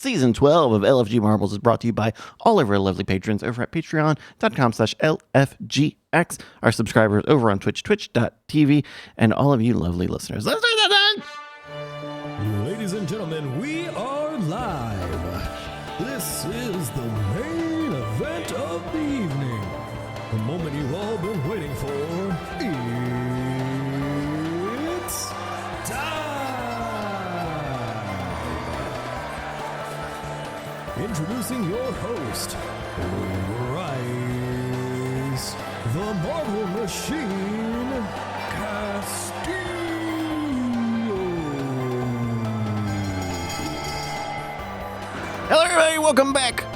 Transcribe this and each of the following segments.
Season 12 of LFG Marbles is brought to you by all of our lovely patrons over at patreon.com/LFGX, our subscribers over on Twitch, twitch.tv, and all of you lovely listeners. Let's do that then! Ladies and gentlemen, we are live. This is the main event of the evening. The moment you've all been waiting for. It's time! Introducing your host, Bryce, the Marvel Machine, Hello everybody, welcome back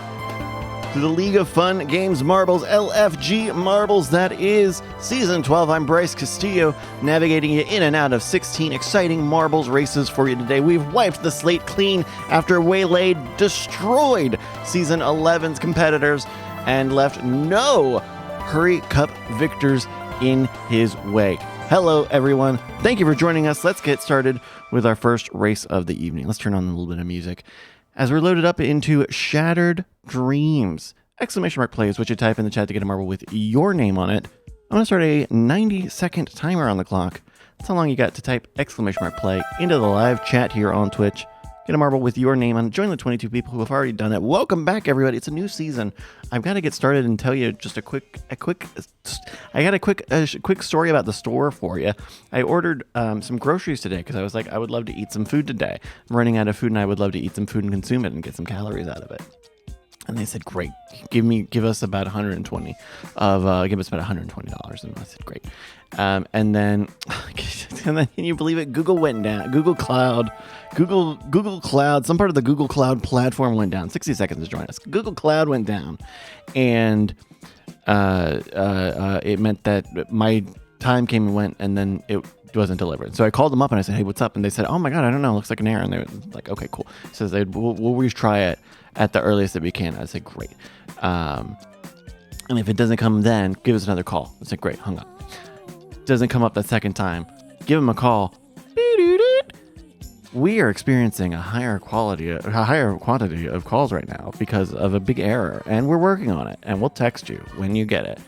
to the League of Fun Games Marbles, LFG Marbles. That is Season 12. I'm Bryce Castillo, navigating you in and out of 16 exciting marbles races for you today. We've wiped the slate clean after Waylaid destroyed Season 11's competitors and left no Hurry Cup victors in his wake. Hello everyone, thank you for joining us. Let's get started with our first race of the evening. Let's turn on a little bit of music as we're loaded up into Shattered Dreams. Exclamation mark play is what you type in the chat to get a marble with your name on it. I'm going to start a 90-second timer on the clock. That's how long you got to type exclamation mark play into the live chat here on Twitch. Get a marble with your name on it. Join the 22 people who have already done it. Welcome back, everybody. It's a new season. I've got to get started and tell you just a quick story about the store for you. I ordered some groceries today because I was like, I would love to eat some food today. I'm running out of food and I would love to eat some food and consume it and get some calories out of it. And they said, great, give us about $120. And I said, great. And then can you believe it? Google went down. Google Cloud, some part of the Google Cloud platform went down. 60 seconds to join us. Google Cloud went down. And it meant that my time came and went, and then it wasn't delivered. So I called them up and I said, hey, what's up? And they said, oh my God, I don't know. It looks like an error. And they were like, okay, cool. So we'll retry it at the earliest that we can. I said, great. And if it doesn't come then, give us another call. I said, great, hung up. Doesn't come up that second time, give them a call. We are experiencing a higher quantity of calls right now because of a big error, and we're working on it, and we'll text you when you get it.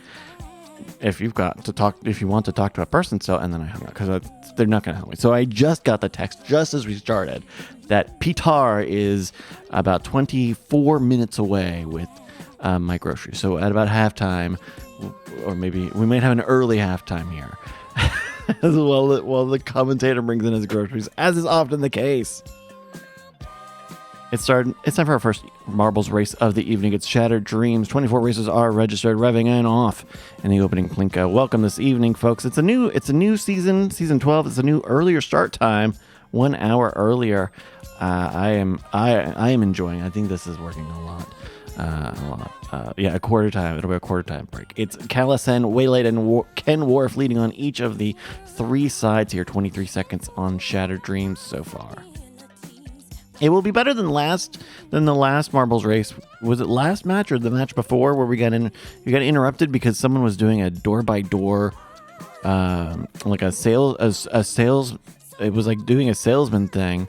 If you want to talk to a person, and then I hung up because they're not going to help me. So I just got the text just as we started that Pitar is about 24 minutes away with my groceries. So at about halftime, or maybe we might have an early halftime here, as well while the commentator brings in his groceries, as is often the case. It's time for our first marbles race of the evening. It's Shattered Dreams. 24 races are registered, revving and off in the opening plinko. Welcome this evening, folks. It's a new season, Season 12. It's a new earlier start time, 1 hour earlier. I am enjoying. I think this is working a lot. A quarter time. It'll be a quarter time break. It's Callison, Waylaid, and Ken Worf leading on each of the three sides here. 23 seconds on Shattered Dreams so far. It will be better than the last marbles race. Was it last match or the match before where you got interrupted because someone was doing a door by door, like a sales. It was like doing a salesman thing,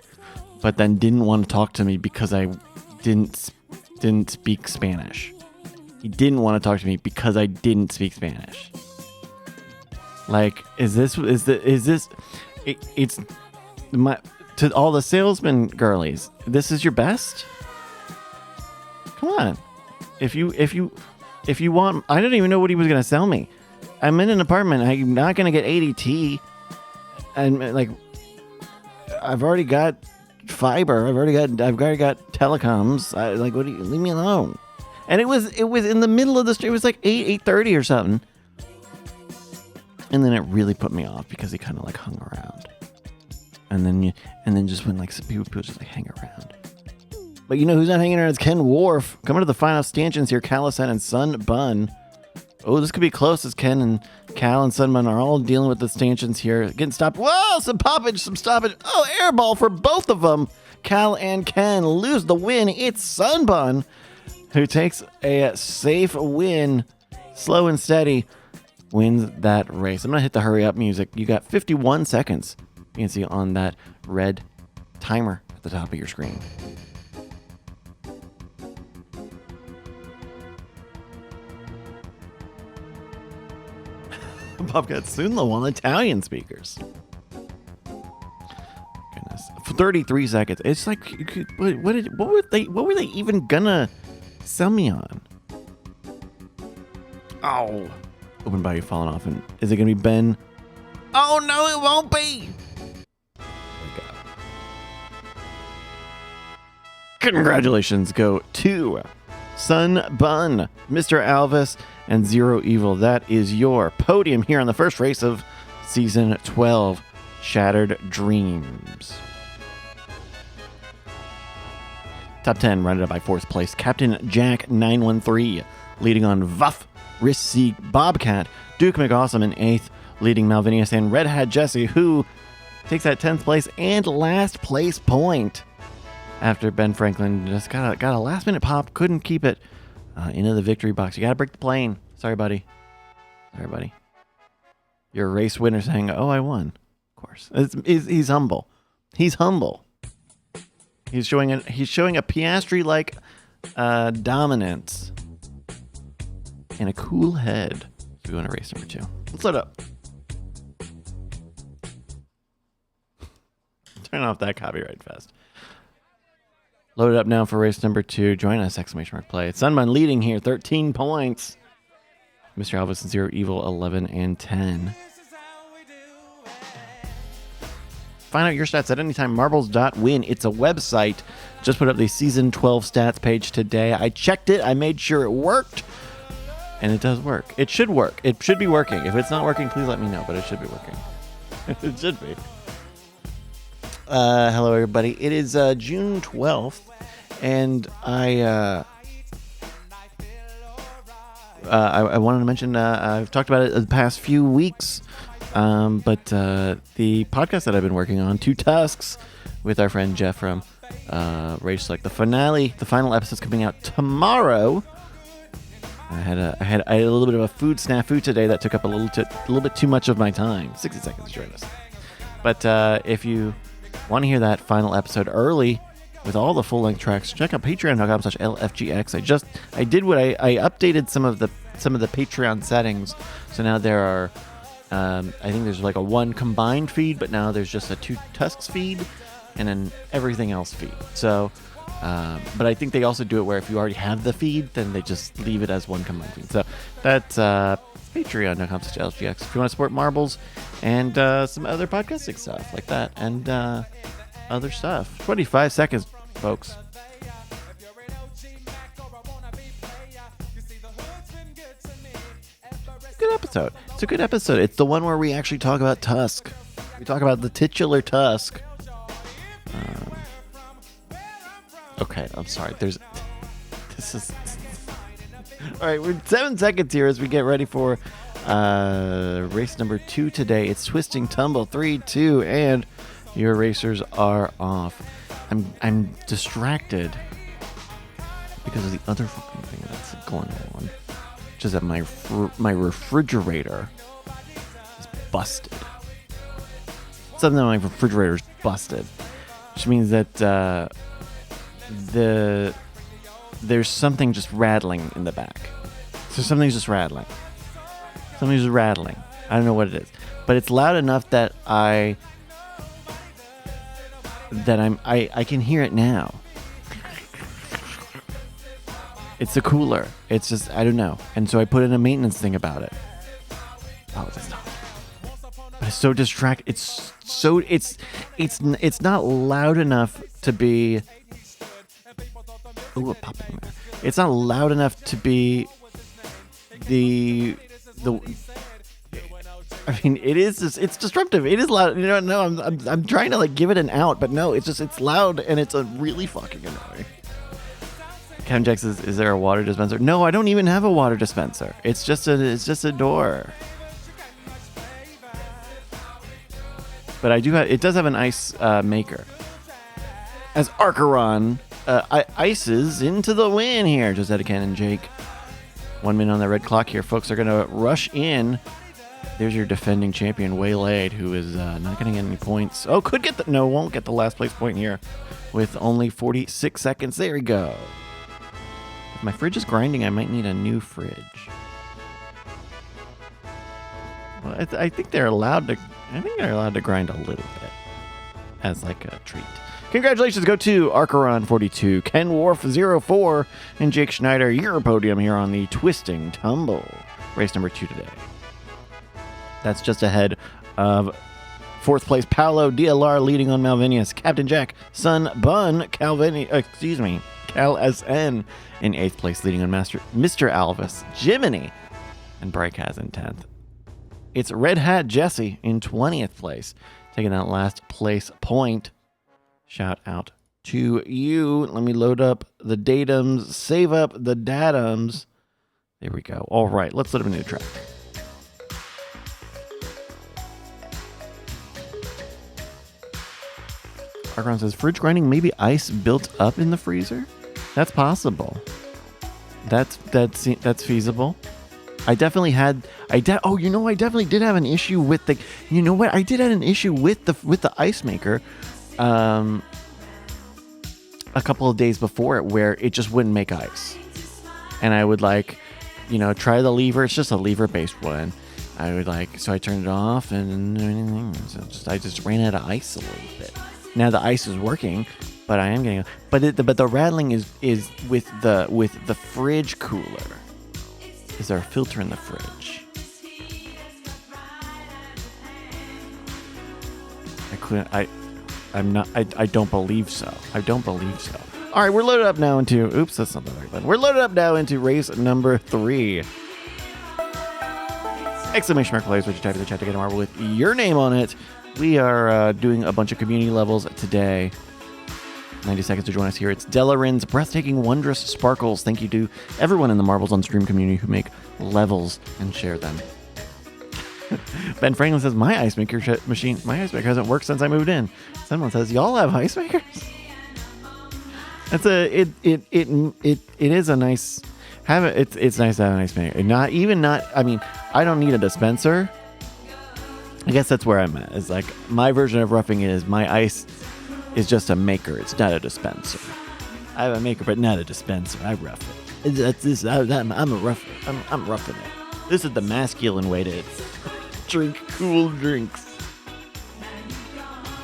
but then didn't want to talk to me because I didn't speak Spanish. He didn't want to talk to me because I didn't speak Spanish. Like, to all the salesman girlies, this is your best? Come on. If you want, I don't even know what he was going to sell me. I'm in an apartment. I'm not going to get ADT. And like, I've already got fiber. I've already got telecoms. Leave me alone. And it was in the middle of the street. It was like 8:30 or something. And then it really put me off because he kind of like hung around. And then just when like people just like hang around. But you know who's not hanging around? It's Ken Worf. Coming to the final stanchions here, Callison and Sun Bun. Oh, this could be close as Ken and Cal and Sun Bun are all dealing with the stanchions here. Getting stopped. Whoa, some stoppage. Oh, air ball for both of them. Cal and Ken lose the win. It's Sun Bun who takes a safe win. Slow and steady wins that race. I'm going to hit the hurry up music. You got 51 seconds. You can see on that red timer at the top of your screen. Bobcat soon low on Italian speakers. Goodness, for 33 seconds. It's like, what were they even gonna sell me on? Oh, open by you falling off, and is it gonna be Ben? Oh no, it won't be. There we go. Congratulations go to Sun Bun, Mr. Alvis, and Zero Evil. That is your podium here on the first race of Season 12, Shattered Dreams. Top 10, rounded up by 4th place, Captain Jack 913, leading on Vuff, Risky Bobcat, Duke McAwesome in 8th, leading Malvinius and Red Hat Jesse, who takes that 10th place and last place point. After Ben Franklin just got a last minute pop, couldn't keep it into the victory box. You got to break the plane. Sorry, buddy. You're a race winner saying, "Oh, I won." Of course, he's humble. He's humble. He's showing a Piastri-like dominance and a cool head. So we want to race number 2. Let's load up. Turn off that copyright fest. Load it up now for race number 2. Join us! !Play. Sunman leading here, 13 points. Mr. Alvis and Zero Evil, 11 and 10. Find out your stats at anytime. Marbles.win. It's a website. Just put up the Season 12 stats page today. I checked it. I made sure it worked. And it does work. It should work. It should be working. If it's not working, please let me know. But it should be working. It should be. Hello, everybody. It is June 12th. And I wanted to mention, I've talked about it the past few weeks, but the podcast that I've been working on, Two Tusks, with our friend Jeff from Rage Select, the final episode's coming out tomorrow. I had a little bit of a food snafu today that took up a little bit too much of my time. 60 seconds to join us. But if you want to hear that final episode early, with all the full-length tracks, check out patreon.com/LFGX. I updated some of the Patreon settings, so now there are I think there's like a 1 combined feed, but now there's just a 2 Tusks feed and an everything else feed. So but I think they also do it where if you already have the feed, then they just leave it as 1 combined feed. So that's patreon.com/LFGX if you want to support Marbles and some other podcasting stuff like that, and other stuff. 25 seconds, folks. Good episode. It's a good episode. It's the one where we actually talk about Tusk. We talk about the titular Tusk. Okay, I'm sorry. This is... All right, we're 7 seconds here as we get ready for race number 2 today. It's Twisting Tumble 3, 2, and your racers are off. I'm distracted because of the other fucking thing that's going on, which is that my refrigerator is busted. Something on my refrigerator is busted, which means that there's something just rattling in the back. So something's just rattling. Something's just rattling. I don't know what it is, but it's loud enough that I can hear it now. It's the cooler. It's just, I don't know. And so I put in a maintenance thing about it. Oh, that's not. But it's so it's not loud enough to be. Ooh, a pop in there. It's not loud enough to be the. I mean, it is just, it's disruptive. It is loud. You know, no, I'm trying to like give it an out, but no, it's loud and it's a really fucking annoying. Cam Jax says, is there a water dispenser? No, I don't even have a water dispenser. It's just a door. But I do have, it does have an ice maker. As Archeron ices into the win here. Josetta Ken and Jake. 1 minute on the red clock here. Folks are going to rush in. There's your defending champion, Waylaid, who is not going to get any points. Oh, could get the... No, won't get the last place point here with only 46 seconds. There we go. If my fridge is grinding, I might need a new fridge. Well, I think they're allowed to. I think they're allowed to grind a little bit as like a treat. Congratulations go to Archeron42, Ken Worf 04, and Jake Schneider. Your podium here on the Twisting Tumble. Race number 2 today. That's just ahead of 4th place Paolo DLR leading on Malvinius. Captain Jack, Sun Bun, Cal SN in 8th place leading on Mr. Alvis, Jiminy, and Bryce in 10th. It's Red Hat Jesse in 20th place, taking that last place point. Shout out to you. Let me load up the datums, save up the datums. There we go. All right, let's let him into the track. Archon says, fridge grinding, maybe ice built up in the freezer? That's possible. That's feasible. I definitely had, I definitely did have an issue with the, you know what? I did have an issue with the ice maker a couple of days before it where it just wouldn't make ice. And I would try the lever. It's just a lever-based one. I would so I turned it off and I just ran out of ice a little bit. Now the ice is working, but I am getting, but the rattling is with the fridge cooler. Is there a filter in the fridge? I don't believe so. I don't believe so. All right, we're loaded up now into, oops, that's not the right button. We're loaded up now into race number 3. Exclamation mark plays, which you type in the chat to get a marble with your name on it. We are doing a bunch of community levels today. 90 seconds to join us here. It's Delarin's Breathtaking Wondrous Sparkles. Thank you to everyone in the Marbles on Stream community who make levels and share them. Ben Franklin says, my ice maker hasn't worked since I moved in. Someone says, y'all have ice makers? It's a nice it's nice to have an ice maker. I don't need a dispenser. I guess that's where I'm at. It's like my version of roughing it is my ice is just a maker. It's not a dispenser. I have a maker, but not a dispenser. I rough it. I'm a rougher. I'm roughing it. This is the masculine way to drink cool drinks.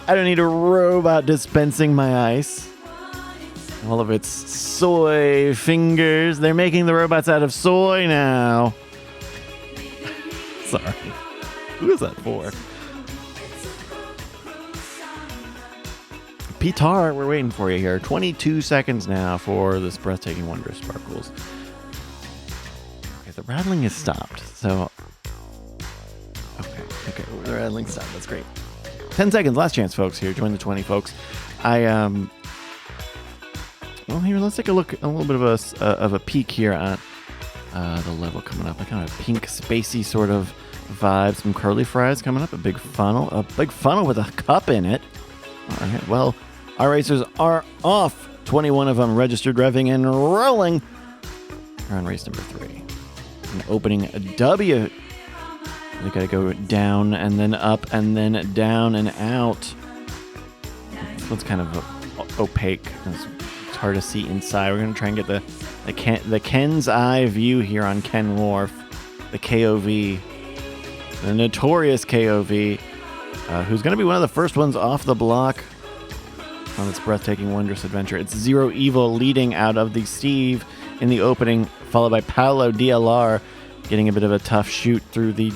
I don't need a robot dispensing my ice. All of its soy fingers. They're making the robots out of soy now. Sorry. Who is that for? Pitar, we're waiting for you here. 22 seconds now for this Breathtaking Wondrous Sparkles. Okay, the rattling has stopped. So, okay, the rattling stopped. That's great. 10 seconds, last chance, folks. Here, join the 20, folks. Well, here, let's take a look, a little bit of a peek here at the level coming up. I kind of pink, spacey sort of vibe. Some curly fries coming up. A big funnel with a cup in it. All right, well, our racers are off. 21 of them registered, revving and rolling. We're on race number 3. An opening a W. They got to go down and then up and then down and out. This one's kind of opaque. It's hard to see inside. We're going to try and get the Ken's eye view here on Ken Wharf. The KOV. The notorious KOV. Who's going to be one of the first ones off the block on this breathtaking, wondrous adventure. It's Zero Evil leading out of the Steve in the opening, followed by Paolo DLR getting a bit of a tough shoot through the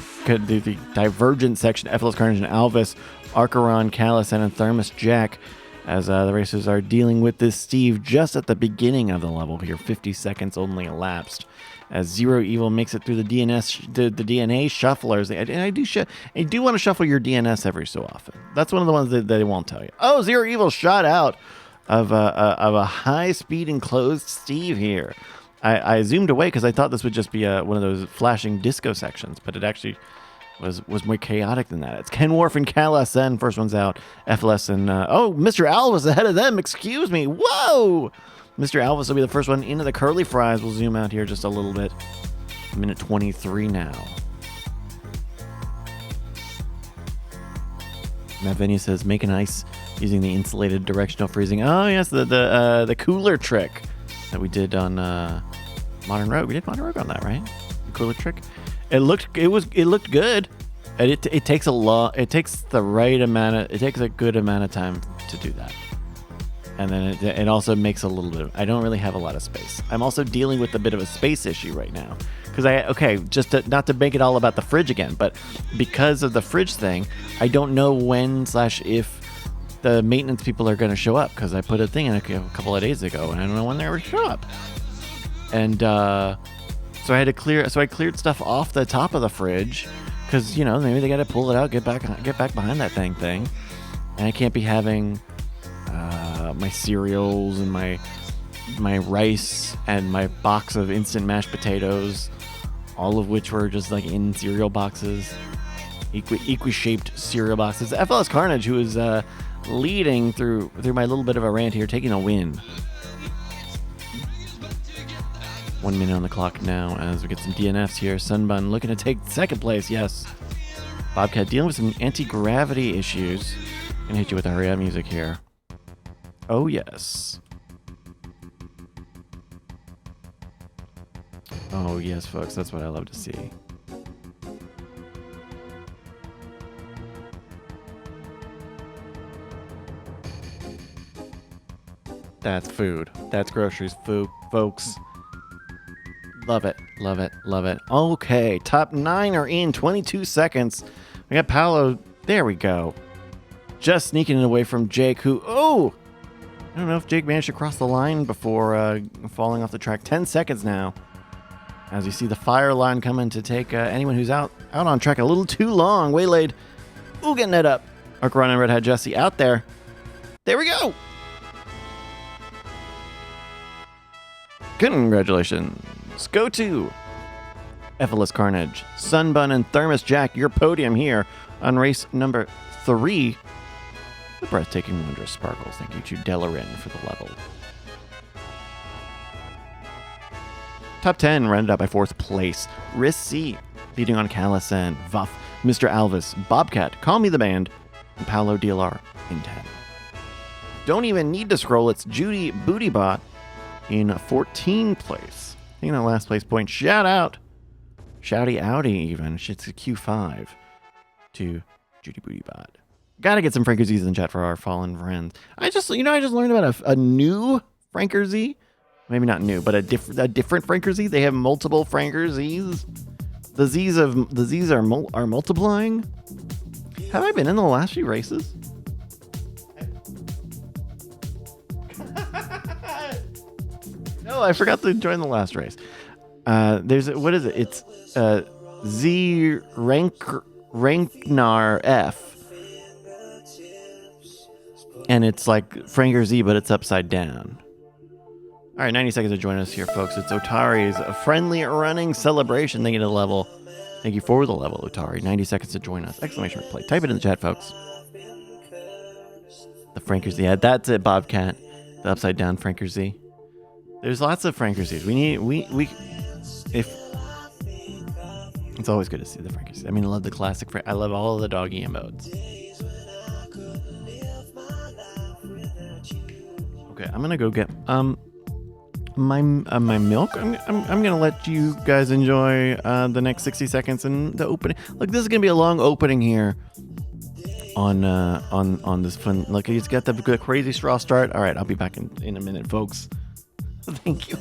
divergent section. FLS Carnage and Alvis, Archeron, Callus, and Thermos Jack as the racers are dealing with this Steve just at the beginning of the level here. 50 seconds only elapsed as Zero Evil makes it through the DNA shufflers. I do want to shuffle your DNS every so often. That's one of the ones that they won't tell you. Oh, Zero Evil shot out of a high-speed enclosed Steve here. I zoomed away because I thought this would just be one of those flashing disco sections, but it actually was more chaotic than that. It's Ken Wharf and Cal SN. First one's out. FLS and... Mr. Alvis ahead of them. Excuse me. Whoa! Mr. Alvis will be the first one into the curly fries. We'll zoom out here just a little bit. Minute 23 now. Matt Vinny says, make an ice using the insulated directional freezing. Oh, yes, the cooler trick that we did on Modern Rogue. We did Modern Rogue on that, right? The cooler trick. It looked good. And it takes it takes the right amount of, it takes a good amount of time to do that. And then it also makes a little bit of, I don't really have a lot of space. I'm also dealing with a bit of a space issue right now. Because not to make it all about the fridge again, but because of the fridge thing, I don't know when / if the maintenance people are going to show up, because I put a thing in a couple of days ago and I don't know when they're going to show up. And so I had to cleared stuff off the top of the fridge, because maybe they got to pull it out, get back behind that thing, and I can't be having my cereals and my rice and my box of instant mashed potatoes, all of which were just like in cereal boxes, equi-shaped cereal boxes. FLS Carnage, who is leading through my little bit of a rant here, taking a win. 1 minute on the clock now as we get some DNFs here. Sunbun looking to take second place, yes. Bobcat dealing with some anti-gravity issues. Gonna hit you with the hurry up music here. Oh yes. Oh yes, folks, that's what I love to see. That's food. That's groceries, folks. Love it, love it, love it. Okay, top 9 are in 22 seconds. We got Paolo. There we go. Just sneaking it away from Jake, who, I don't know if Jake managed to cross the line before falling off the track. 10 seconds now. As you see the fire line coming to take anyone who's out on track a little too long. Waylaid. Ooh, getting it up. Arkaron and Red Hat Jesse out there. There we go. Congratulations. Go to FLS Carnage, Sunbun, and Thermos Jack, your podium here on race number 3. The breathtaking wondrous sparkles. Thank you to Delarin for the level. Top 10 rounded out by 4th place. Risk C, leading on Callison, Vuff, Mr. Alvis, Bobcat, Call Me the Band, and Paolo DLR in 10. Don't even need to scroll. It's Judy Bootybot in 14th place. Taking that last place point. Shout out. Shouty outy even. It's a Q5 to Judy Bootybot. Gotta get some Franker Z's in chat for our fallen friends. I just learned about a new Franker Z. Maybe not new, but a different Franker Z. They have multiple Franker Z's. The Z's are multiplying. Have I been in the last few races? No, I forgot to join the last race. What is it? It's Z Ranknar F. And it's like Franker Z, but it's upside down. All right, 90 seconds to join us here, folks. It's Otari's friendly running celebration. Thank you to the level. Thank you for the level, Otari. 90 seconds to join us. Exclamation mark play. Type it in the chat, folks. The Franker Z. Yeah, that's it, Bobcat. The upside down Franker Z. There's lots of Franker Z's. It's always good to see the Franker Z. I mean, I love the classic. I love all of the doggy emotes. Okay, I'm gonna go get my milk. I'm gonna let you guys enjoy the next 60 seconds and the opening. Look, this is gonna be a long opening here on this fun. Look, he's got the crazy straw start. All right, I'll be back in a minute, folks. Thank you.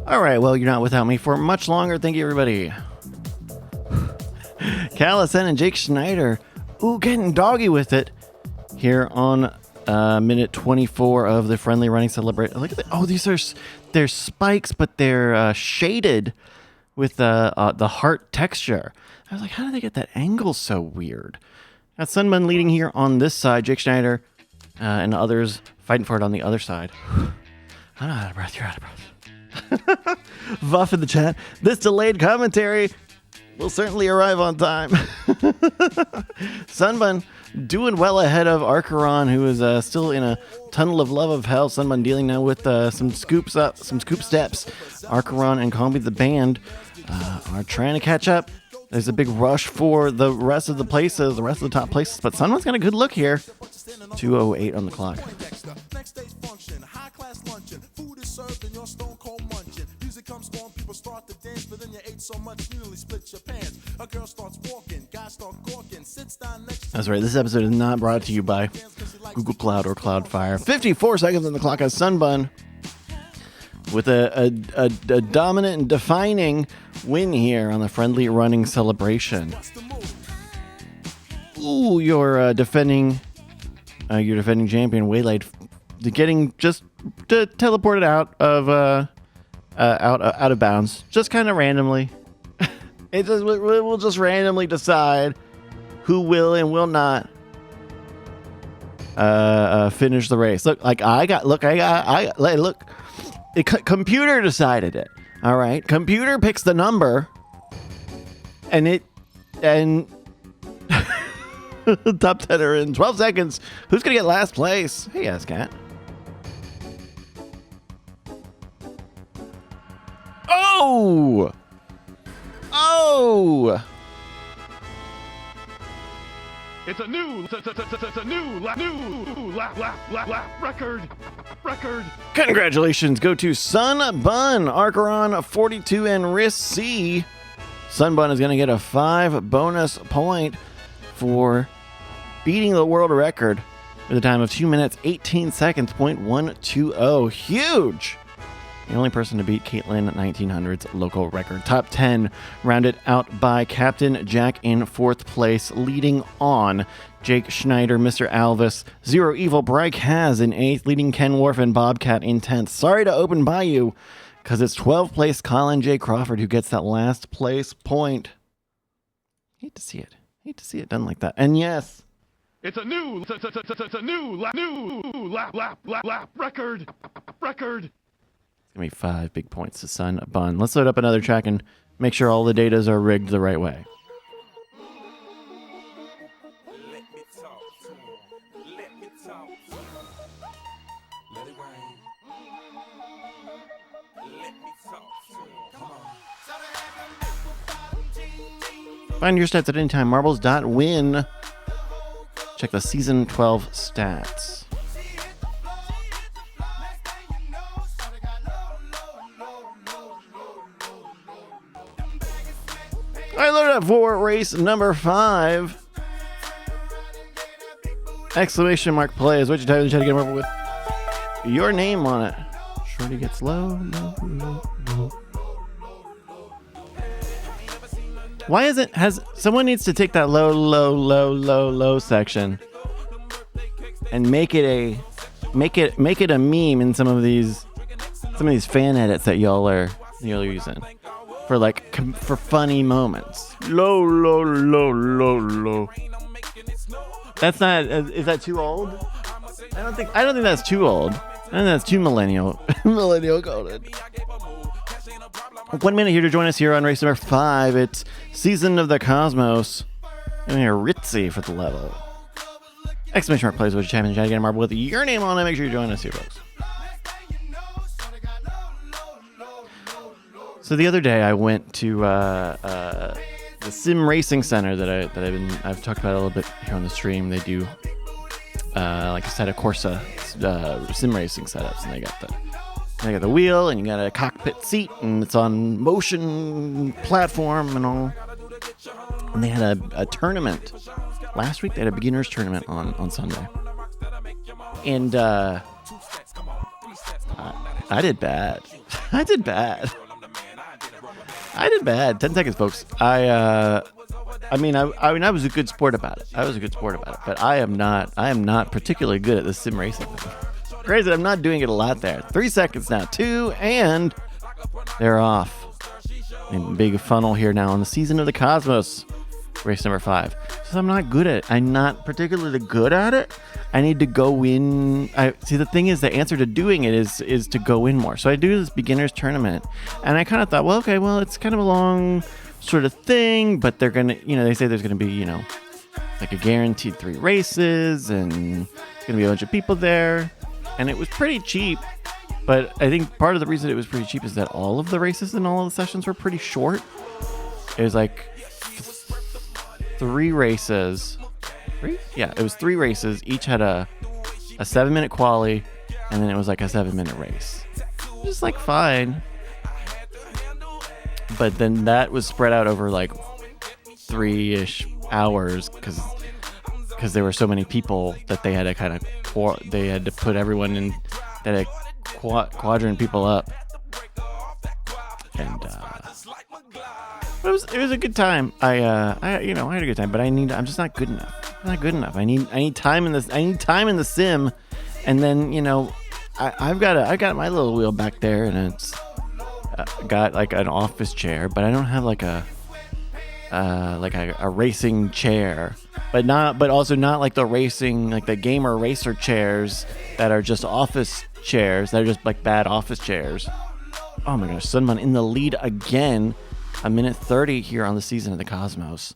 All right, well, you're not without me for much longer. Thank you, everybody. Callison and Jake Schneider, getting doggy with it here on minute 24 of the friendly running celebration. Look at that. Oh, they're spikes, but they're shaded with the heart texture. I was like, how did they get that angle so weird? Got Sunbun leading here on this side. Jake Schneider and others fighting for it on the other side. I'm not out of breath. You're out of breath. Vuff in the chat. This delayed commentary will certainly arrive on time. Sunbun doing well ahead of Archeron, who is still in a tunnel of love of hell. Sunbun dealing now with some scoop steps. Archeron and Combi the band are trying to catch up. There's a big rush for the rest of the places, the rest of the top places, but Sunbun's got a good look here. 2:08 on the clock. Next day's function, high class luncheon. Food is served and you're stone cold munching. Music comes on, people start to dance, but then you ate so much you nearly split your pants. A girl starts walking, guys start gawking, sits down next. That's right. This episode is not brought to you by Google Cloud or Cloudfire. 54 seconds on the clock as Sunbun with a dominant and defining win here on the friendly running celebration. Ooh, your defending champion waylaid, getting just teleported out of out of bounds, just kind of randomly. We'll just randomly decide who will and will not finish the race. Look, computer decided it. All right, computer picks the number, and top 10 are in 12 seconds. Who's gonna get last place? Hey, Cat. Oh! It's a new record. Congratulations go to Sunbun, Archeron 42, and Risk C. Sunbun is going to get a 5 bonus point for beating the world record with a time of 2 minutes, 18 seconds, .120. Huge! The only person to beat Caitlin 1900's local record. Top 10 rounded out by Captain Jack in 4th place, leading on Jake Schneider, Mr. Alvis, Zero Evil, Bryce Has in 8th, leading Ken Worf and Bobcat in 10th. Sorry to open by you, because it's 12th place Colin J. Crawford who gets that last place point. Hate to see it done like that. And yes, it's a new record. It's going to be 5 big points to Sunbun. Let's load up another track and make sure all the datas are rigged the right way. Find your stats at anytimemarbles.win. Check the Season 12 stats. All right, load it up for race number 5. Exclamation mark plays. What you try to get him over with your name on it. Shorty gets low. Why isn't someone needs to take that low section and make it a meme in some of these fan edits that y'all are using for funny moments. Low. That's not. Is that too old? I don't think that's too old. I think that's too millennial coded. 1 minute here to join us here on race number 5. It's Season of the Cosmos. And here, Ritzy for the level. Exclamation mark plays with champion chat again, Marble with your name on it. Make sure you join us here, folks. So the other day I went to the Sim Racing Center that I've talked about a little bit here on the stream. They do like a set of Corsa sim racing setups, and they got the wheel, and you got a cockpit seat, and it's on motion platform and all. And they had a tournament last week. They had a beginners tournament on Sunday, and I did bad. I did bad. 10 seconds, folks. I was a good sport about it. But I am not particularly good at the sim racing thing. Crazy, I'm not doing it a lot there. 3 seconds now, 2, and they're off. And big funnel here now on the Season of the Cosmos, race number 5. So I'm not good at it. I'm not particularly good at it. I need to go in. The thing is, the answer to doing it is to go in more. So I do this beginners tournament, and I kind of thought, well, okay, well, it's kind of a long sort of thing, but they're gonna, they say there's gonna be, like a guaranteed 3 races, and there's gonna be a bunch of people there, and it was pretty cheap. But I think part of the reason it was pretty cheap is that all of the races and all of the sessions were pretty short. It was like 3 races. 3? Yeah, it was 3 races. Each had a 7-minute quali, and then it was like a 7-minute race. Just like fine. But then that was spread out over like 3-ish hours because there were so many people that they had to they had to put everyone in, that had quadrant people up. And it was a good time. I had a good time, but I'm just not good enough. I'm not good enough. I need time in this. I need time in the sim, and then I've got my little wheel back there, and it's got like an office chair, but I don't have like a racing chair, but also not like the racing, like the gamer racer chairs that are just office chairs. They're just like bad office chairs. Oh my gosh, Sunman in the lead again. 1:30 here on the Season of the Cosmos.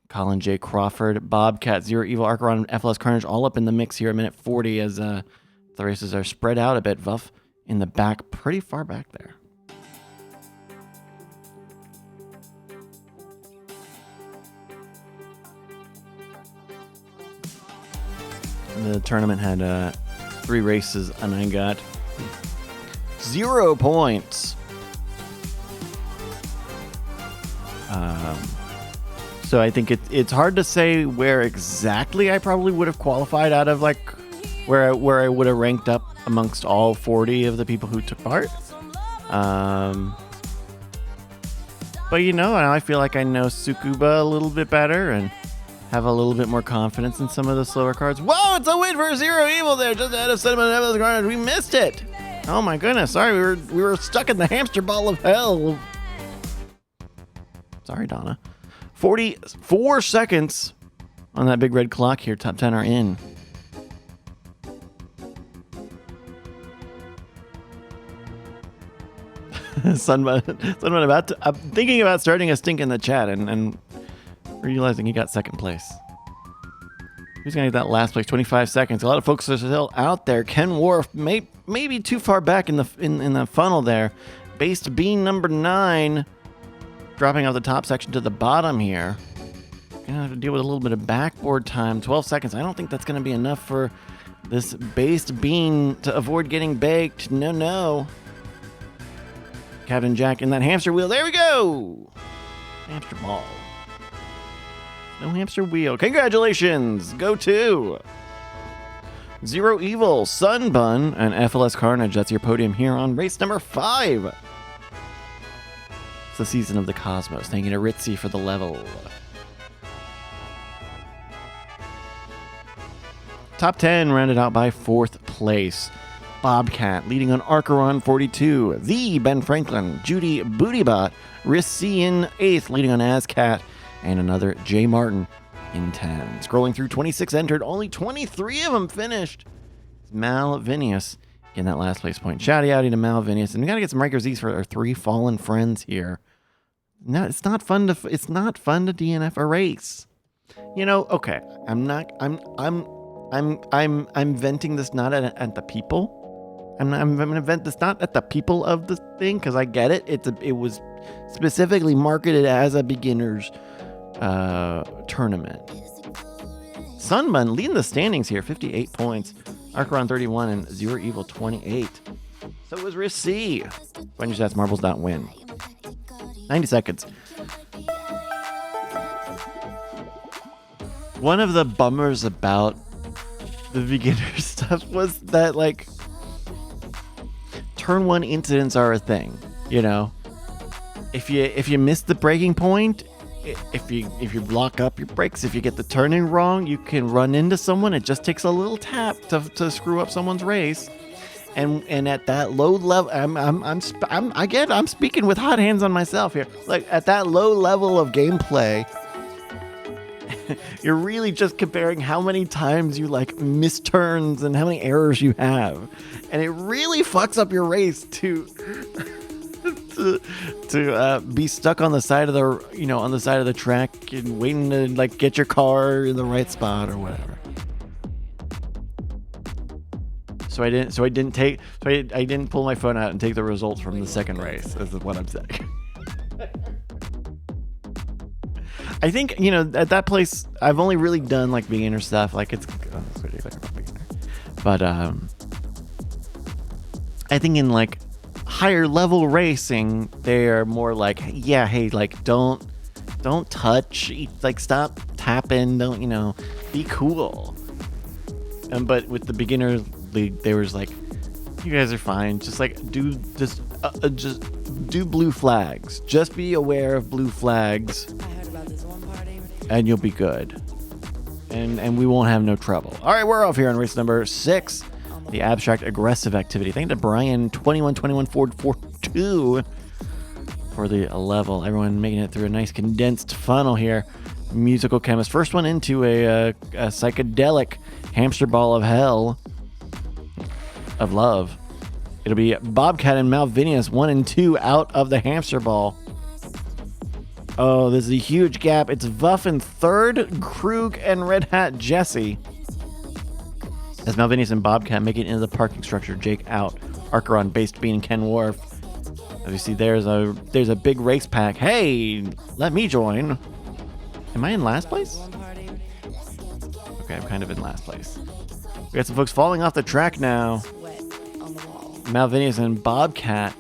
Colin J. Crawford, Bobcat, Zero Evil, Archeron, and FLS Carnage all up in the mix here. 1:40 as the races are spread out a bit. Vuff in the back, pretty far back there. The tournament had 3 races, and I got 0 points. So I think it's hard to say where exactly I probably would have qualified out of, like where I would have ranked up amongst all 40 of the people who took part. But I feel like I know Tsukuba a little bit better and have a little bit more confidence in some of the slower cards. Whoa, it's a win for Zero Evil there, just ahead of Sentiment and FLS Carnage. We missed it. Oh my goodness, sorry, we were stuck in the hamster ball of hell. Sorry, Donna. 44 seconds on that big red clock here. Top 10 are in. Sunman I'm thinking about starting a stink in the chat and realizing he got second place. Who's going to get that last place? 25 seconds. A lot of folks are still out there. Ken Worf maybe too far back in the funnel there. Based Bean number 9. Dropping out the top section to the bottom here. Gonna have to deal with a little bit of backboard time. 12 seconds. I don't think that's gonna be enough for this based bean to avoid getting baked. No. Captain Jack in that hamster wheel. There we go. Hamster ball. No hamster wheel. Congratulations. Go to Zero Evil, Sunbun, and FLS Carnage. That's your podium here on race number 5. The Season of the Cosmos. Thank you to Ritzy for the level. Top 10 rounded out by 4th place. Bobcat leading on Archeron 42. The Ben Franklin, Judy Bootybot, Rissi in 8th, leading on Ascat, and another J Martin in 10. Scrolling through 26 entered, only 23 of them finished. Malvinius getting that last place point. Shouty outy to Malvinius, and we gotta get some Riker Z's for our 3 fallen friends here. No, it's not fun to DNF a race. Okay, I'm I'm venting this not at the people. I'm gonna vent this not at the people of the thing, because I get it. It was specifically marketed as a beginner's tournament. Sunbun leading the standings here, 58 points. Archeron 31 and Zero Evil 28. So was Rissi. Find your stats, marbles, not win. 90 seconds. One of the bummers about the beginner stuff was that, like, turn 1 incidents are a thing, you know? If you miss the breaking point, if you block up your brakes, if you get the turning wrong, you can run into someone. It just takes a little tap to screw up someone's race. And at that low level, I'm speaking with hot hands on myself here. Like, at that low level of gameplay, you're really just comparing how many times you like miss turns and how many errors you have, and it really fucks up your race to be stuck on the side of the track and waiting to like get your car in the right spot or whatever. So I didn't pull my phone out and take the results from the second race, is what I'm saying. I think, at that place, I've only really done like beginner stuff. Like it's ridiculous about beginner. But I think in like higher level racing, they are more like, yeah, hey, like don't touch, like stop tapping, don't, be cool. But with the beginner league, there was like, you guys are fine. Just like just do blue flags. Just be aware of blue flags. And you'll be good. And we won't have no trouble. All right, we're off here on race number 6, the abstract aggressive activity. Thank you to Brian 2121 Ford 42 for the level. Everyone making it through a nice condensed funnel here. Musical chemist. First one into a psychedelic hamster ball of hell of love. It'll be Bobcat and Malvinius 1 and 2 out of the hamster ball. Oh, there's a huge gap. It's Vuff in third, Krug and Red Hat Jesse. As Malvinius and Bobcat make it into the parking structure, Jake out. Archeron, Based Bean, and Ken Wharf. As you see, there's a big race pack. Hey, let me join. Am I in last place? Okay, I'm kind of in last place. We got some folks falling off the track now. Malvinius and Bobcat.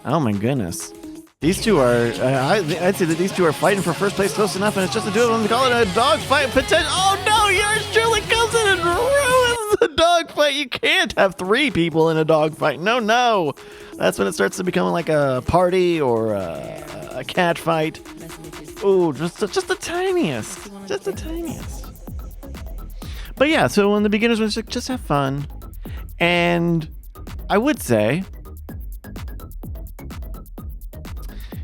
Oh my goodness. These two are, I'd say that these two are fighting for first place close enough, and it's just a duel. We call it a dogfight. Oh no, yours truly comes in and ruins the dogfight. You can't have 3 people in a dogfight. No. That's when it starts to become like a party or a cat fight. Oh, just the tiniest. Just the tiniest. But yeah, so when the beginners was just have fun. And I would say,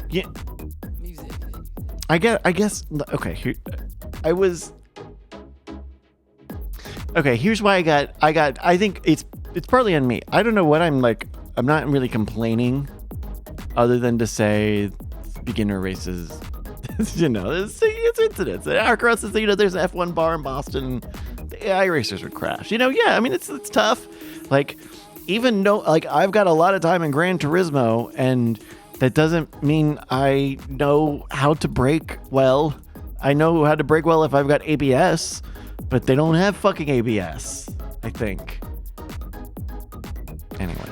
yeah, I guess. Okay, here's why I think it's partly on me. I don't know what I'm like. I'm not really complaining, other than to say beginner races. It's incidents. Across there's an F1 bar in Boston. The AI racers would crash. Yeah. I mean, it's tough. Like, even though I've got a lot of time in Gran Turismo, and that doesn't mean I know how to brake well. I know how to brake well if I've got ABS, but they don't have fucking ABS, I think. Anyway.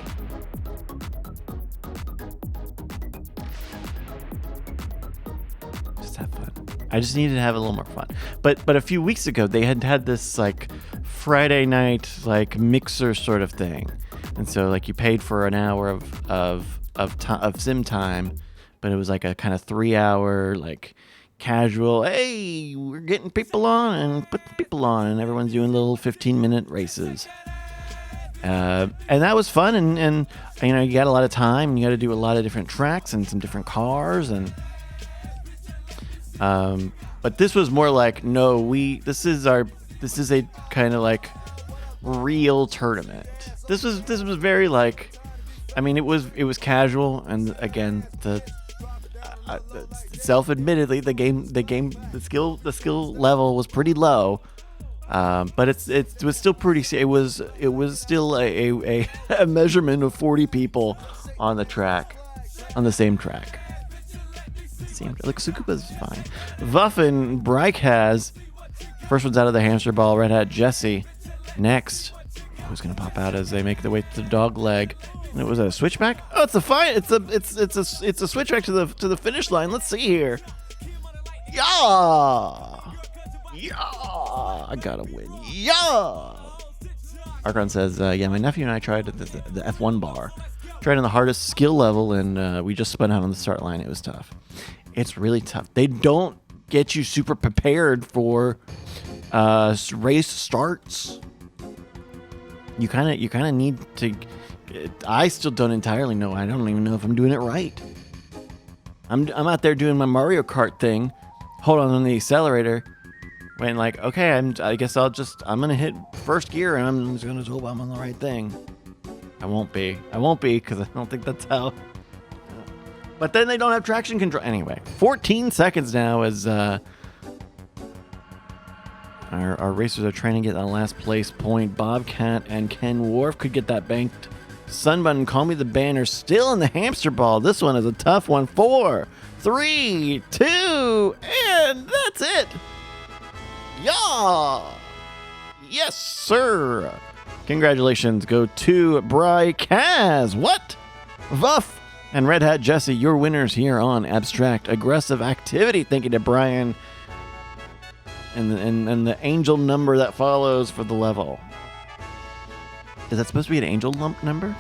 Just have fun. I just needed to have a little more fun. But a few weeks ago, they had this like Friday night like mixer sort of thing. And so like you paid for an hour of sim time, but it was like a kind of 3-hour like casual, hey, we're getting people on and putting people on, and everyone's doing little 15-minute races. And that was fun, and you got a lot of time, and you got to do a lot of different tracks and some different cars, and but this was more like, this is a kind of like real tournament. This was very like, I mean, it was casual, and again, self-admittedly, the skill level was pretty low, But it was still pretty. It was still a a measurement of 40 people on the track, on the same track. It seemed like Sukuba's fine. Vuff and Bryce has first one's out of the hamster ball. Red Hat Jesse next. Who's gonna pop out as they make their way to the dog leg? And it was a switchback. Oh, it's a fine. It's a switchback to the finish line. Let's see here. Yeah. I gotta win. Yeah. Archon says, yeah, my nephew and I tried the F1 bar. Tried on the hardest skill level, and we just spun out on the start line. It was tough. It's really tough. They don't get you super prepared for race starts. You kind of need to. I still don't entirely know. I don't even know if I'm doing it right. I'm out there doing my Mario Kart thing. Hold on the accelerator. When like, okay, I guess I'm gonna hit first gear and I'm just gonna hope I'm on the right thing. I won't be because I don't think that's how. But then they don't have traction control. Anyway, 14 seconds now as our racers are trying to get that last place point. Bobcat and Ken Wharf could get that banked. Sunbun, Call Me the Banner, still in the hamster ball. This one is a tough one. 4, 3, 2, and that's it. Yeah! Yes, sir! Congratulations go to Bryce. What? Vuff and Red Hat Jesse, your winners here on Abstract Aggressive Activity. Thank you to Brian and the angel number that follows for the level. Is that supposed to be an angel number?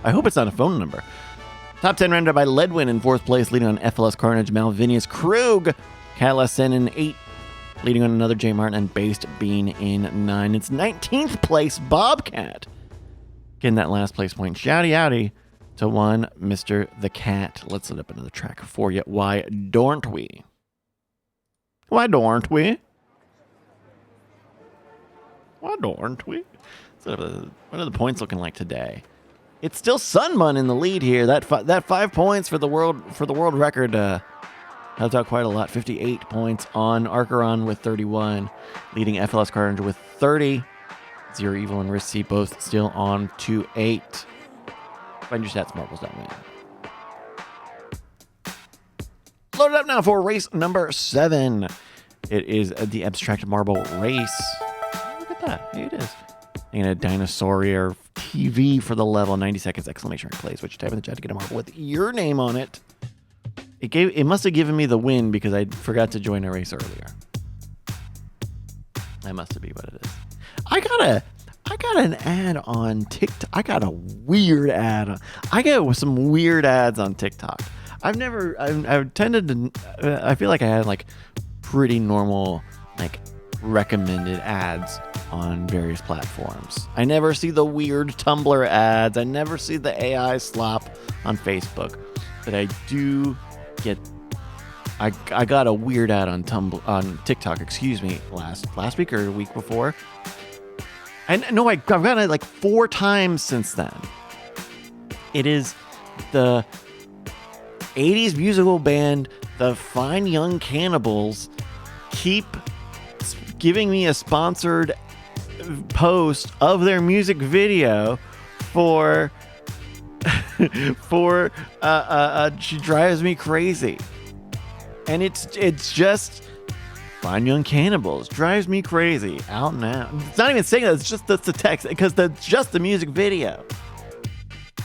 I hope it's not a phone number. Top 10 rounded by Ledwin in 4th place, leading on FLS Carnage, Malvinius Krug, Calasen in 8th. Leading on another J. Martin and Based Bean in 9. It's 19th place, Bobcat. Getting that last place point. Shouty outy to one Mr. the Cat. Let's set up another track for you. Why don't we? Why don't we? Why don't we? What are the points looking like today? It's still Sunbun in the lead here. That 5 points for the world record helped out quite a lot. 58 points on Archeron with 31, leading FLS Carnage with 30. Zero Evil and Risky both still on 2-8. Find your stats, marbles don't win. Load it up now for race number 7. It is the Abstract Marble race. Look at that. Here it is. And a Dinosaurier TV for the level. 90 seconds, exclamation mark plays. What you type in the chat to get a marble with your name on it. It must have given me the win because I forgot to join a race earlier. That must be what it is. I got an ad on TikTok. I got a weird ad. I get some weird ads on TikTok. I've tended to. I feel like I had like pretty normal like recommended ads on various platforms. I never see the weird Tumblr ads. I never see the AI slop on Facebook, but I do get. I got a weird ad on TikTok. Excuse me, last week or the week before. And no, I've gotten it like 4 times since then. It is the 80s musical band, the Fine Young Cannibals, keep giving me a sponsored post of their music video for She Drives Me Crazy. And it's just Fine Young Cannibals drives me crazy out now. It's not even saying that, that's the text because that's just the music video.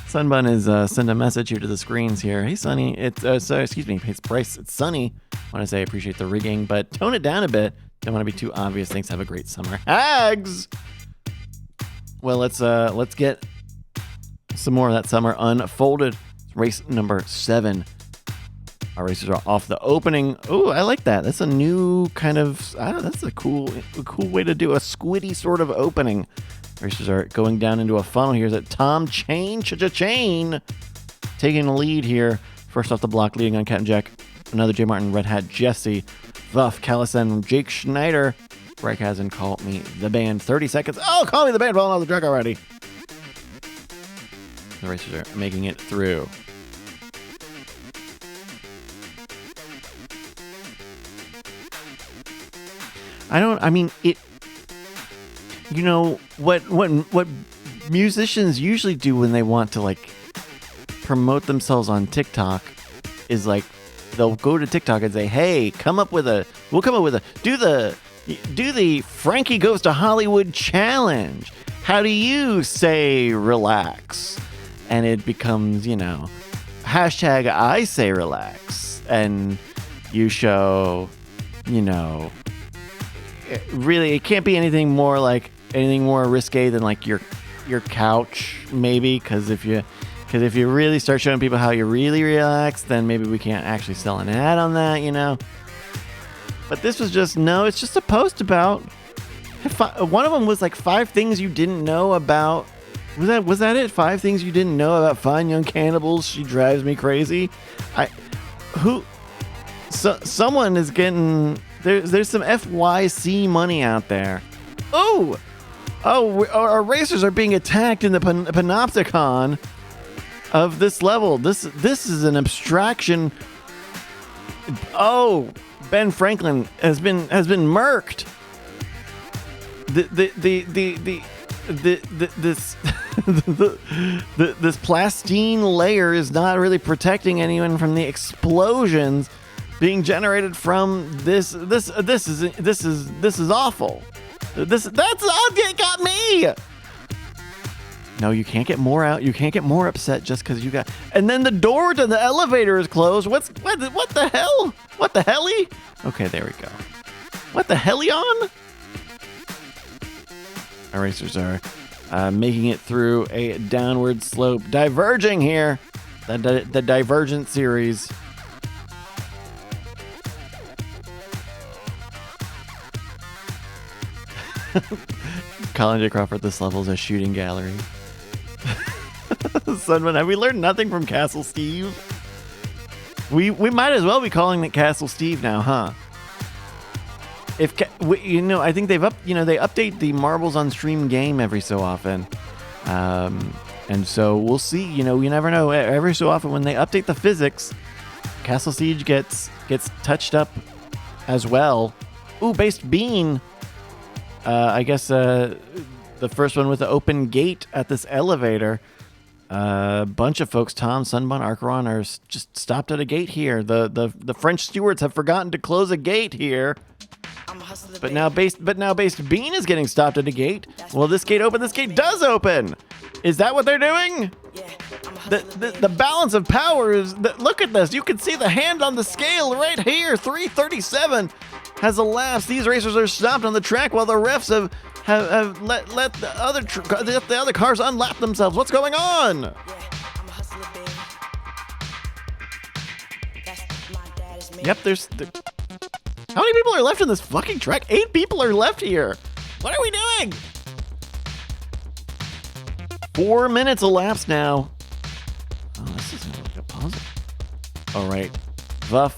Sunbun is send a message here to the screens here. Hey Sunny, excuse me, it's Bryce. It's Sunny. I want to say I appreciate the rigging, but tone it down a bit. Don't want to be too obvious. Thanks. Have a great summer. Hags. Well, let's get some more of that summer unfolded. Race number 7. Our racers are off the opening. Oh, I like that. That's a new kind of. That's a cool way to do a squiddy sort of opening. Racers are going down into a funnel here. Is it Tom Chain taking the lead here? First off the block, leading on Cat and Jack. Another J. Martin, Red Hat Jesse, Vuff, Callison, Jake Schneider. Break hasn't called me the band. 30 seconds. Oh, call me the band. Falling off the track already. The racers are making it through. you know what musicians usually do when they want to like promote themselves on TikTok is like they'll go to TikTok and say, "Hey, we'll come up with a do the Frankie Goes to Hollywood challenge. How do you say relax?" And it becomes, hashtag I say relax, and you show, really, it can't be anything more risque than like your couch, maybe, because if you really start showing people how you really relax, then maybe we can't actually sell an ad on that, But this was it's just a post about. One of them was like 5 things you didn't know about. Was that it? 5 things you didn't know about Fine Young Cannibals. She drives me crazy. Someone is getting there's some FYC money out there. Our racers are being attacked in the panopticon of this level. This is an abstraction. Ben Franklin has been murked. This plastine layer is not really protecting anyone from the explosions being generated from this. This is awful. It got me. No, you can't get more out. You can't get more upset just because you got. And then the door to the elevator is closed. What the hell? What the helly? Okay, there we go. What the helly on? Our racers are making it through a downward slope, diverging here. The Divergent series. Colin J. Crawford, this level is a shooting gallery. Sunman, have we learned nothing from Castle Steve? We might as well be calling it Castle Steve now, huh? I think they update the Marbles on Stream game every so often, and so we'll see. You never know. Every so often when they update the physics, Castle Siege gets touched up as well. Based Bean. I guess the first one with the open gate at this elevator. A bunch of folks, Tom, Sunbun, Archeron, are just stopped at a gate here. The French stewards have forgotten to close a gate here. But now based Bean is getting stopped at a gate. Will this gate open? This gate does open. Is that what they're doing? The balance of power is. Look at this. You can see the hand on the scale right here. 337 has elapsed. These racers are stopped on the track while the refs have let the other cars unlap themselves. What's going on? Yep, how many people are left in this fucking track? 8 people are left here. What are we doing? 4 minutes elapsed now. Oh, this is like a puzzle. All right, Vuff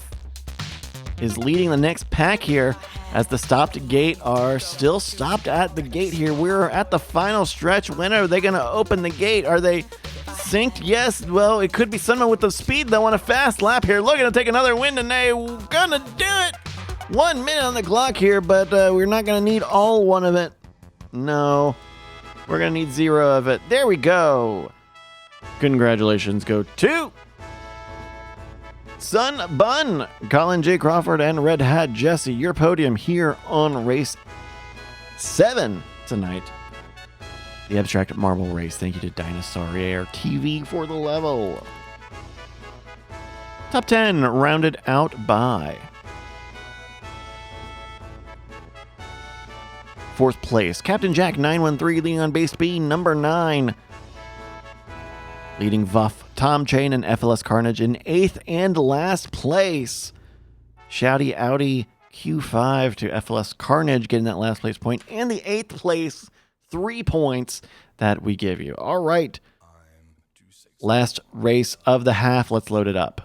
is leading the next pack here as the stopped gate are still stopped at the gate here. We're at the final stretch. When are they going to open the gate? Are they synced? Yes. Well, it could be someone with the speed that want a fast lap here. Looking to take another win today. We're going to do it. 1 minute on the clock here, but we're not going to need all 1 of it. No. We're going to need 0 of it. There we go. Congratulations go to Sun Bun, Colin J. Crawford, and Red Hat Jesse. Your podium here on race 7 tonight. The Abstract Marble Race. Thank you to Dinosaur Air TV for the level. Top 10 rounded out by 4th place, Captain Jack 913 leading on base B, number 9. Leading Vuff, Tom Chain, and FLS Carnage in 8th and last place. Shouty Audi Q5 to FLS Carnage getting that last place point and the 8th place 3 points that we give you. All right. Last race of the half. Let's load it up.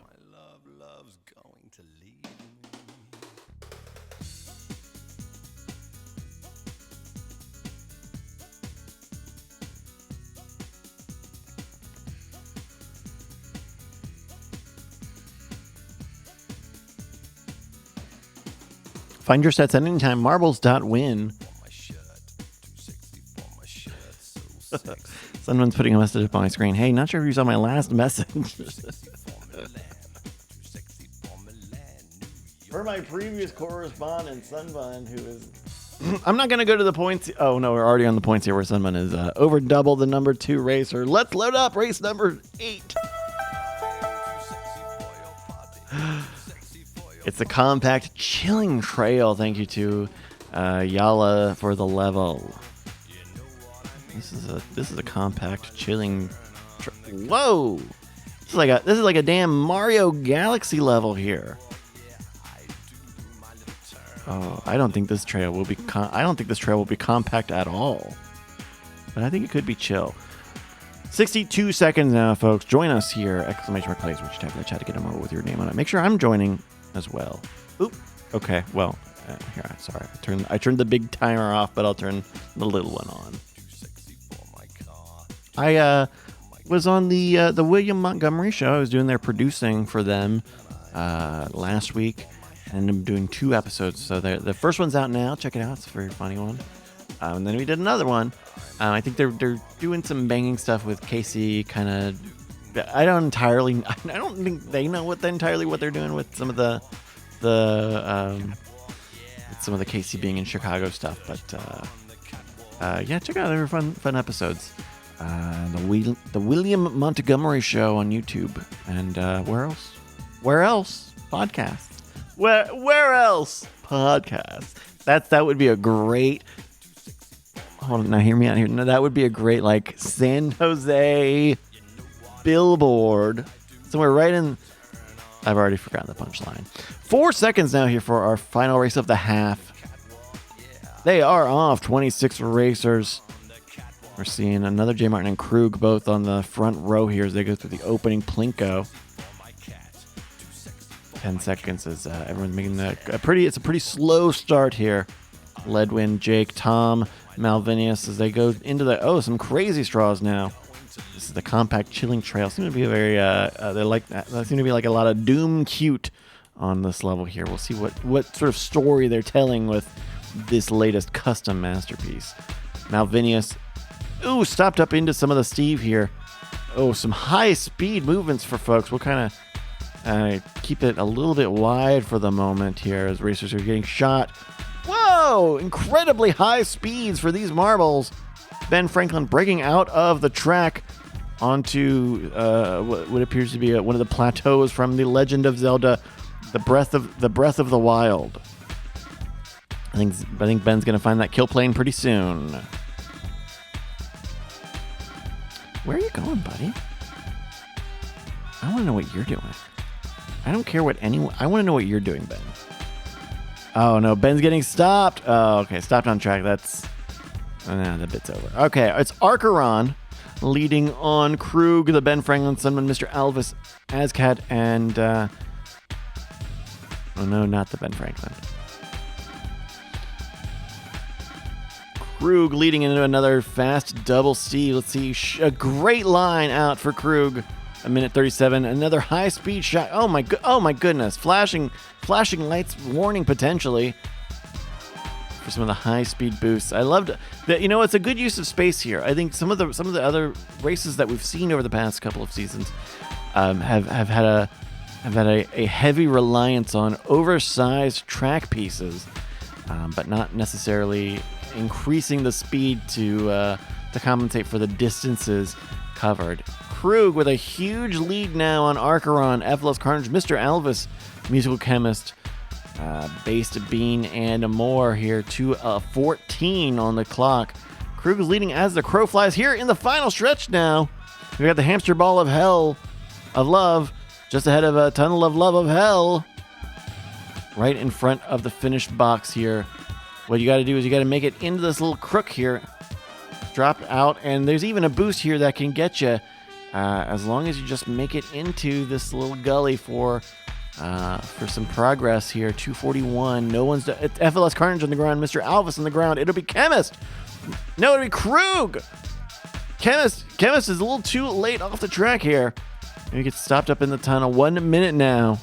Find your sets at anytime. Marbles.win. Someone's putting a message up on my screen. Hey, not sure if you saw my last message. For my previous correspondent, Sunbun, who is... I'm not going to go to the points. Oh, no, we're already on the points here where Sunbun is over double the number 2 racer. Let's load up race number 8. It's a compact chilling trail. Thank you to Yala for the level. This is a compact chilling. Whoa! This is like a damn Mario Galaxy level here. Oh, I don't think this trail will be. I don't think this trail will be compact at all. But I think it could be chill. 62 seconds now, folks. Join us here! Exclamation mark plays. Which type in the chat to get a more with your name on it. Make sure I'm joining as well. Oop. Okay. Well, here. Sorry. I turned the big timer off, but I'll turn the little one on. I was on the William Montgomery show. I was doing their producing for them last week, and I'm doing 2 episodes. So the first one's out now. Check it out. It's a very funny one. And then we did another one. I think they're doing some banging stuff with Casey. Kind of. I don't think they know what they're doing with some of the Casey being in Chicago stuff. But yeah, check out their fun episodes. The William Montgomery Show on YouTube, and where else? Podcast. Where else? Podcast. That would be a great. Hold on, now hear me out here. No, that would be a great like San Jose billboard somewhere right in. I've already forgotten the punchline. 4 seconds now here for our final race of the half. They are off. 26 racers. We're seeing another J. Martin and Krug both on the front row here as they go through the opening Plinko. 10 seconds as everyone's making it's a pretty slow start here. Ledwin, Jake, Tom, Malvinius as they go into some crazy straws now. This is the compact chilling trail. Seem to be a very there seem to be like a lot of doom cute on this level here. We'll see what sort of story they're telling with this latest custom masterpiece. Malvinius stopped up into some of the Steve here. Some high-speed movements for folks. We'll kind of keep it a little bit wide for the moment here as racers are getting shot. Whoa! Incredibly high speeds for these marbles. Ben Franklin breaking out of the track onto what appears to be one of the plateaus from The Legend of Zelda, the Breath of the Wild. I think Ben's going to find that kill plane pretty soon. Where are you going, buddy? I want to know what you're doing. I don't care what anyone... I want to know what you're doing, Ben. Oh, no. Ben's getting stopped. Oh, okay. Stopped on track. That's... the bit's over. Okay. It's Archeron leading on Krug, the Ben Franklin, Sunman, Mr. Alvis, Azcat, and... oh, no. Not the Ben Franklin. Krug leading into another fast double Steve. Let's see. A great line out for Krug. 1:37. Another high-speed shot. Oh my goodness. Flashing lights warning potentially for some of the high-speed boosts. I loved that. It's a good use of space here. I think some of the other races that we've seen over the past couple of seasons have had a heavy reliance on oversized track pieces, but not necessarily increasing the speed to compensate for the distances covered. Krug with a huge lead now on Archeron, Ephelos Carnage, Mr. Alvis, Musical Chemist, Based Bean, and more here to 14 on the clock. Krug is leading as the crow flies here in the final stretch now. We got the hamster ball of hell, of love, just ahead of a tunnel of love of hell, right in front of the finished box here. What you got to do is you got to make it into this little crook here, drop out, and there's even a boost here that can get you as long as you just make it into this little gully for some progress here. 241. No one's... It's FLS Carnage on the ground. Mr. Alvis on the ground. It'll be Chemist. No, it'll be Krug. Chemist is a little too late off the track here. And he gets stopped up in the tunnel. 1 minute now.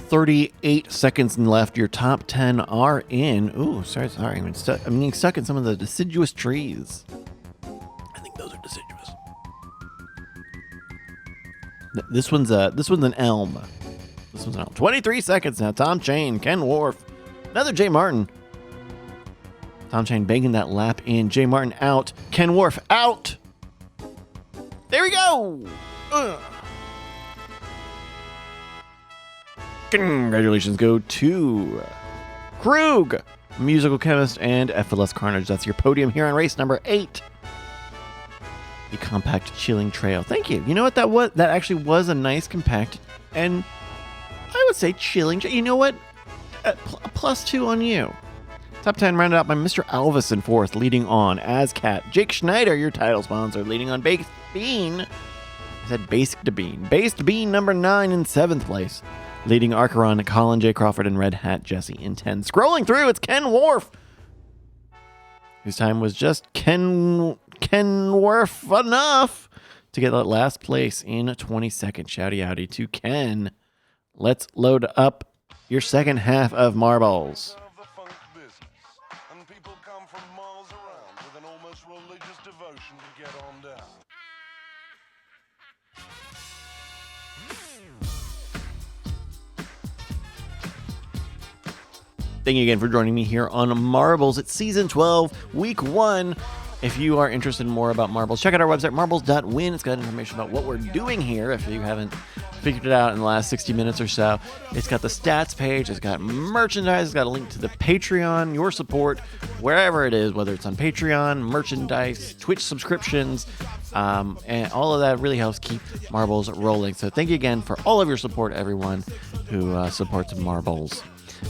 38 seconds left. Your top 10 are in. Ooh, sorry. I'm getting stuck in some of the deciduous trees. I think those are deciduous. This one's an elm. This one's an elm. 23 seconds now. Tom Chain, Ken Wharf, another Jay Martin. Tom Chain banging that lap in. Jay Martin out. Ken Wharf out. There we go. Ugh. Congratulations go to Krug, Musical Chemist, and FLS Carnage. That's your podium here on race number 8. The compact chilling trail. Thank you. You know what that was? That actually was a nice compact, and I would say chilling. You know what? +2 on you. Top 10 rounded out by Mr. Alvis in 4th, leading on Ascat. Jake Schneider, your title sponsor, leading on Baked Bean. I said Basic to Bean. Based Bean number 9 in 7th place. Leading Archeron, Colin J. Crawford, and Red Hat Jesse in 10. Scrolling through, it's Ken Wharf, whose time was just Ken Wharf enough to get that last place in 22nd. Shouty outy to Ken. Let's load up your second half of Marbles. And people come from miles around with an almost religious devotion to get on down. Thank you again for joining me here on Marbles. It's Season 12, Week 1. If you are interested in more about Marbles, check out our website, marbles.win. It's got information about what we're doing here if you haven't figured it out in the last 60 minutes or so. It's got the stats page. It's got merchandise. It's got a link to the Patreon, your support, wherever it is, whether it's on Patreon, merchandise, Twitch subscriptions, and all of that really helps keep Marbles rolling. So thank you again for all of your support, everyone who supports Marbles.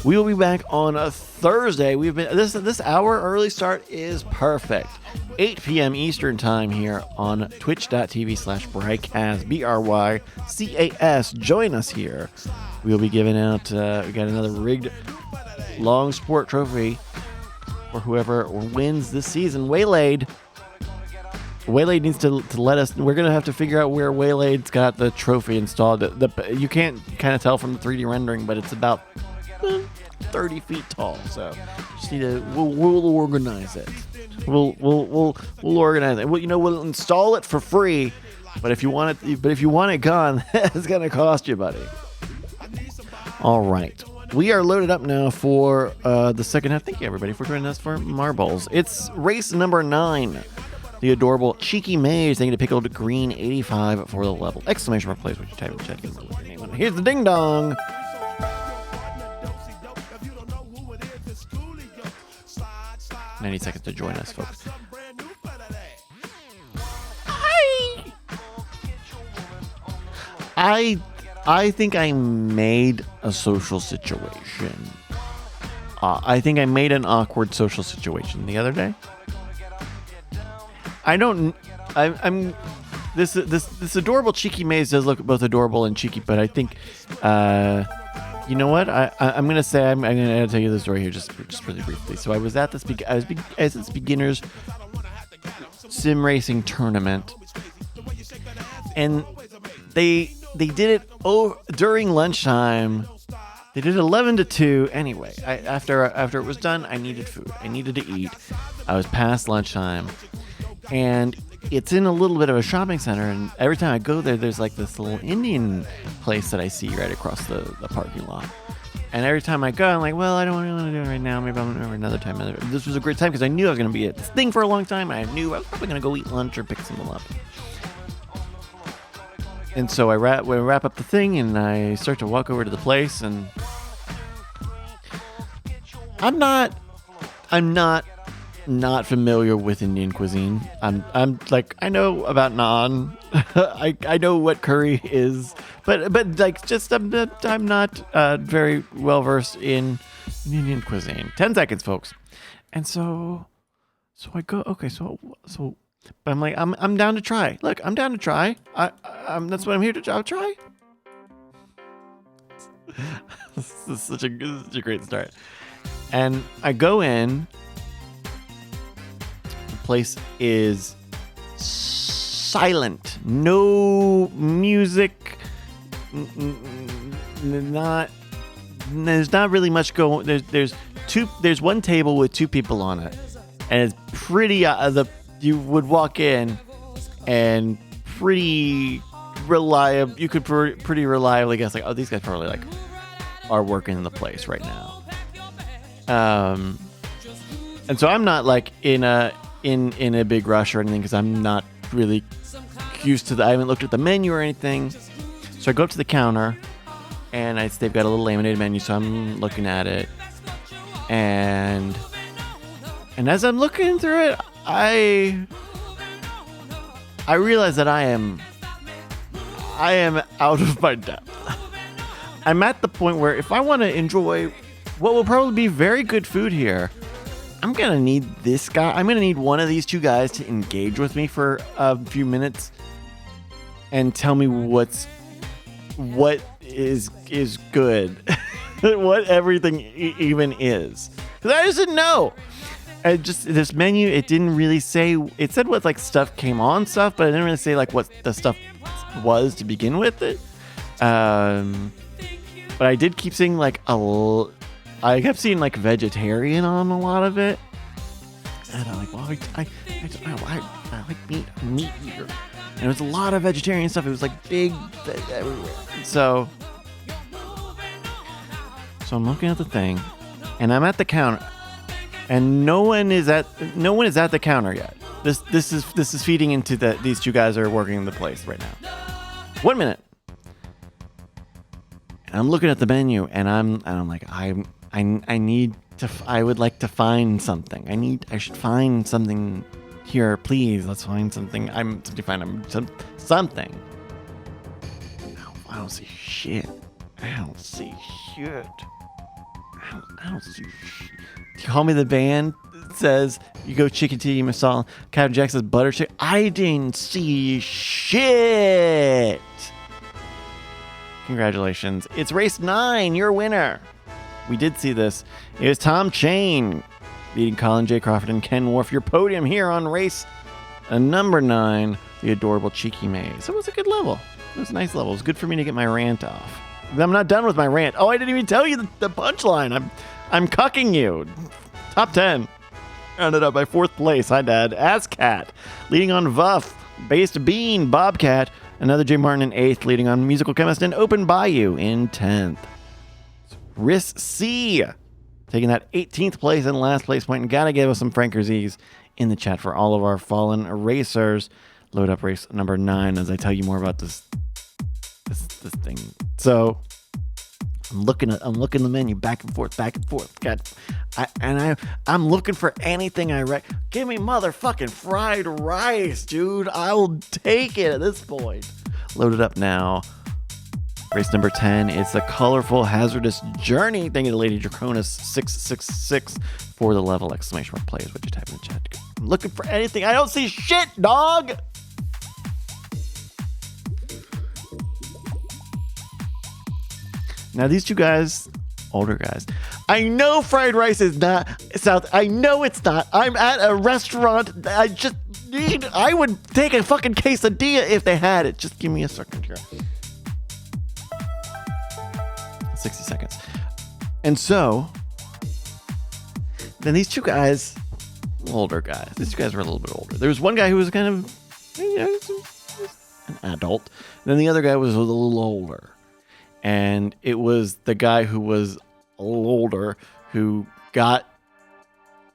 We will be back on a Thursday. We've been this hour early start is perfect. 8 p.m. Eastern time here on twitch.tv/Brycast, BRYCAS. Join us here. We will be giving out, we got another rigged long sport trophy for whoever wins this season. Waylaid needs to let us, we're going to have to figure out where Waylaid's got the trophy installed. You can't kind of tell from the 3D rendering, but it's about 30 feet tall, so just need to we'll organize it. We'll organize it. We'll install it for free, but if you want it gone, it's gonna cost you, buddy. All right, we are loaded up now for the second half. Thank you everybody for joining us for Marbles. It's race number 9. The adorable Cheeky Maze. Thank you to Pickled Green 85 for the level. Exclamation mark place when you type in chat. Here's the ding dong. 90 seconds to join us, folks. I think I made a social situation. I think I made an awkward social situation the other day. This adorable Cheeky Maze does look both adorable and cheeky, but I think, you know what? I'm gonna say I'm gonna tell you the story here just really briefly. So I was at this beginners sim racing tournament, and they did it during lunchtime. They did 11 to 2. Anyway, after it was done, I needed food. I needed to eat. I was past lunchtime, and it's in a little bit of a shopping center, and every time I go there, there's like this little Indian place that I see right across the parking lot. And every time I go, I'm like, well, I don't really want to do it right now. Maybe I'm going to do it another time. This was a great time because I knew I was going to be at this thing for a long time, and I knew I was probably going to go eat lunch or pick something up. And so we wrap up the thing, and I start to walk over to the place, and I'm not familiar with Indian cuisine. I'm like, I know about naan. I know what curry is, but like, just I'm not very well versed in Indian cuisine. 10 seconds, folks. And so I go, okay, so but I'm like, I'm down to try. Look, I'm down to try. That's what I'm here to try. I'll try. This is such a great start. And I go in. Place is silent, no music, not there's not really much going. There's one table with 2 people on it, and it's pretty. You would walk in, and pretty reliable. You could pretty reliably guess like, oh, these guys probably like are working in the place right now. And so I'm not like in a big rush or anything because I'm not really used to I haven't looked at the menu or anything. So I go up to the counter, and they've got a little laminated menu, so I'm looking at it, and as I'm looking through it, I realize that I am out of my depth. I'm at the point where if I want to enjoy what will probably be very good food here, I'm going to need this guy. I'm going to need one of these 2 guys to engage with me for a few minutes and tell me what is good, what everything even is. Because I just didn't know. This menu, it didn't really say. It said what like stuff came on stuff, but it didn't really say like what the stuff was to begin with it. But I did keep seeing like I kept seeing like vegetarian on a lot of it, and I'm like, well, I like meat here, and it was a lot of vegetarian stuff. It was like big everywhere. So I'm looking at the thing, and I'm at the counter, and no one is at the counter yet. This is feeding into these 2 guys are working the place right now. 1 minute. And I'm looking at the menu, and I'm like, I would like to find something. I should find something here, please. Let's find something. Something. No, I don't see shit. I don't see shit. Call Me the Band says you go chicken titty masala. Captain Jack says butter chicken. I didn't see shit. Congratulations. It's race 9. You're a winner. We did see this. It was Tom Chain beating Colin J. Crawford and Ken Wharf. Your podium here on race number 9, the adorable Cheeky Maze. It was a good level. It was a nice level. It was good for me to get my rant off. I'm not done with my rant. Oh, I didn't even tell you the punchline. I'm cucking you. Top 10. Rounded up by 4th place. Hi, Dad. Ascat. Leading on Vuff. Based Bean. Bobcat. Another J. Martin in 8th. Leading on Musical Chemist and Open Bayou in 10th. Riss C. Taking that 18th place and last place point. And gotta give us some Frankerzies in the chat for all of our fallen racers. Load up race number 9 as I tell you more about this thing. So I'm looking at the menu back and forth. God, I'm looking for anything give me motherfucking fried rice, dude. I will take it at this point. Load it up now. Race number 10. It's a colorful hazardous journey. Thank you to Lady Draconis 666 for the level ! Play is what you type in the chat. I'm looking for anything. I don't see shit, dog. Now these 2 guys, older guys, I know fried rice is not South. I know it's not. I'm at a restaurant. I would take a fucking quesadilla if they had it. Just give me a second here. 60 seconds. And so, then these 2 guys, older guys. These 2 guys were a little bit older. There was one guy who was kind of, an adult. And then the other guy was a little older. And it was the guy who was a little older who got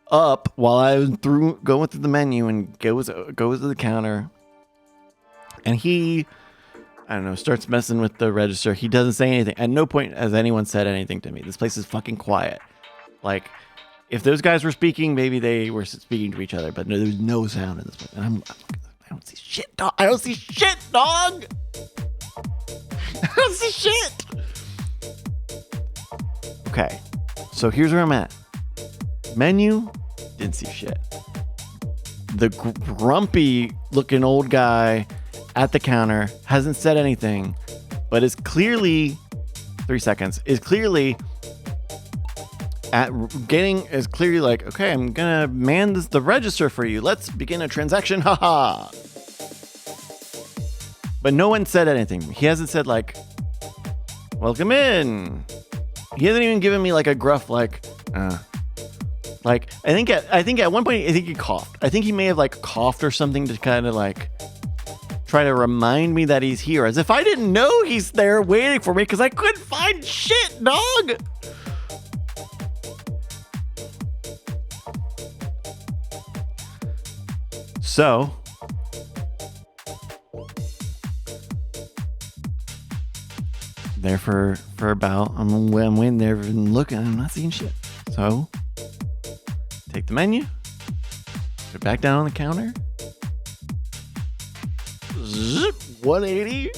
up while I was going through the menu and goes to the counter. And he, I don't know, starts messing with the register. He doesn't say anything. At no point has anyone said anything to me. This place is fucking quiet. Like, if those guys were speaking, maybe they were speaking to each other. But no, there's no sound in this place. And I don't see shit, dog. I don't see shit, dog. I don't see shit. Okay, so here's where I'm at. Menu, didn't see shit. The grumpy looking old guy at the counter hasn't said anything, but is clearly 3 seconds. Is clearly like, okay, I'm gonna man the register for you. Let's begin a transaction. Haha. But no one said anything. He hasn't said like, welcome in. He hasn't even given me like a gruff like I think at one point I think he coughed. I think he may have like coughed or something to kind of like try to remind me that he's here, as if I didn't know he's there waiting for me because I couldn't find shit, dog. So there for about I'm waiting there and looking. I'm not seeing shit. So take the menu, put it back down on the counter. Zip, 180.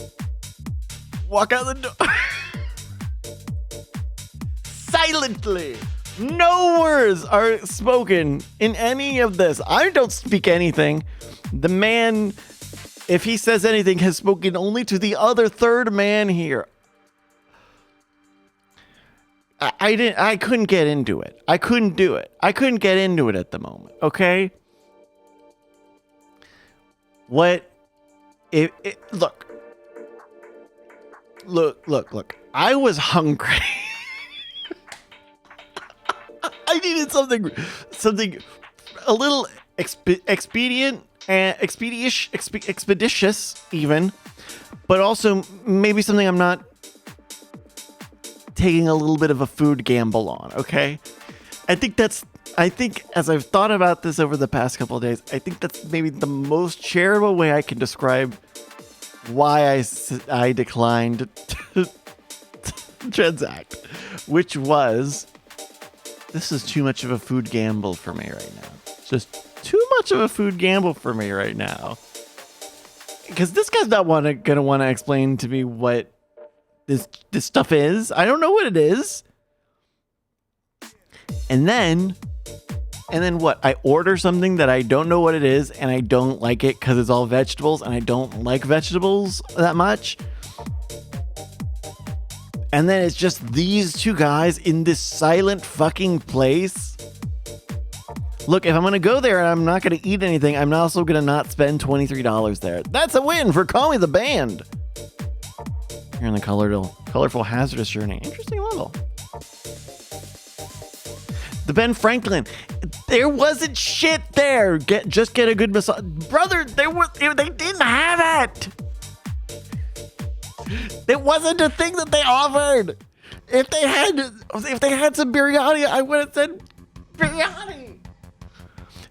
Walk out the door. Silently. No words are spoken in any of this. I don't speak anything. The man, if he says anything, has spoken only to the other third man here. I couldn't get into it. I couldn't do it. I couldn't get into it at the moment. Okay. Look. I was hungry. I needed something a little expeditious even, but also maybe something I'm not taking a little bit of a food gamble on, okay? I think as I've thought about this over the past couple of days, I think that's maybe the most charitable way I can describe why I declined to transact, which was, this is too much of a food gamble for me right now. It's just too much of a food gamble for me right now. Because this guy's not gonna want to explain to me what this stuff is. I don't know what it is. And then what? I order something that I don't know what it is, and I don't like it because it's all vegetables, and I don't like vegetables that much. And then it's just these two guys in this silent fucking place. Look, if I'm going to go there and I'm not going to eat anything, I'm also going to not spend $23 there. That's a win for Call Me the Band. Here in the colorful hazardous journey. Interesting level. The Ben Franklin. There wasn't shit there. Just get a good massage. Brother, they didn't have it. It wasn't a thing that they offered. If they had some biryani, I would have said biryani.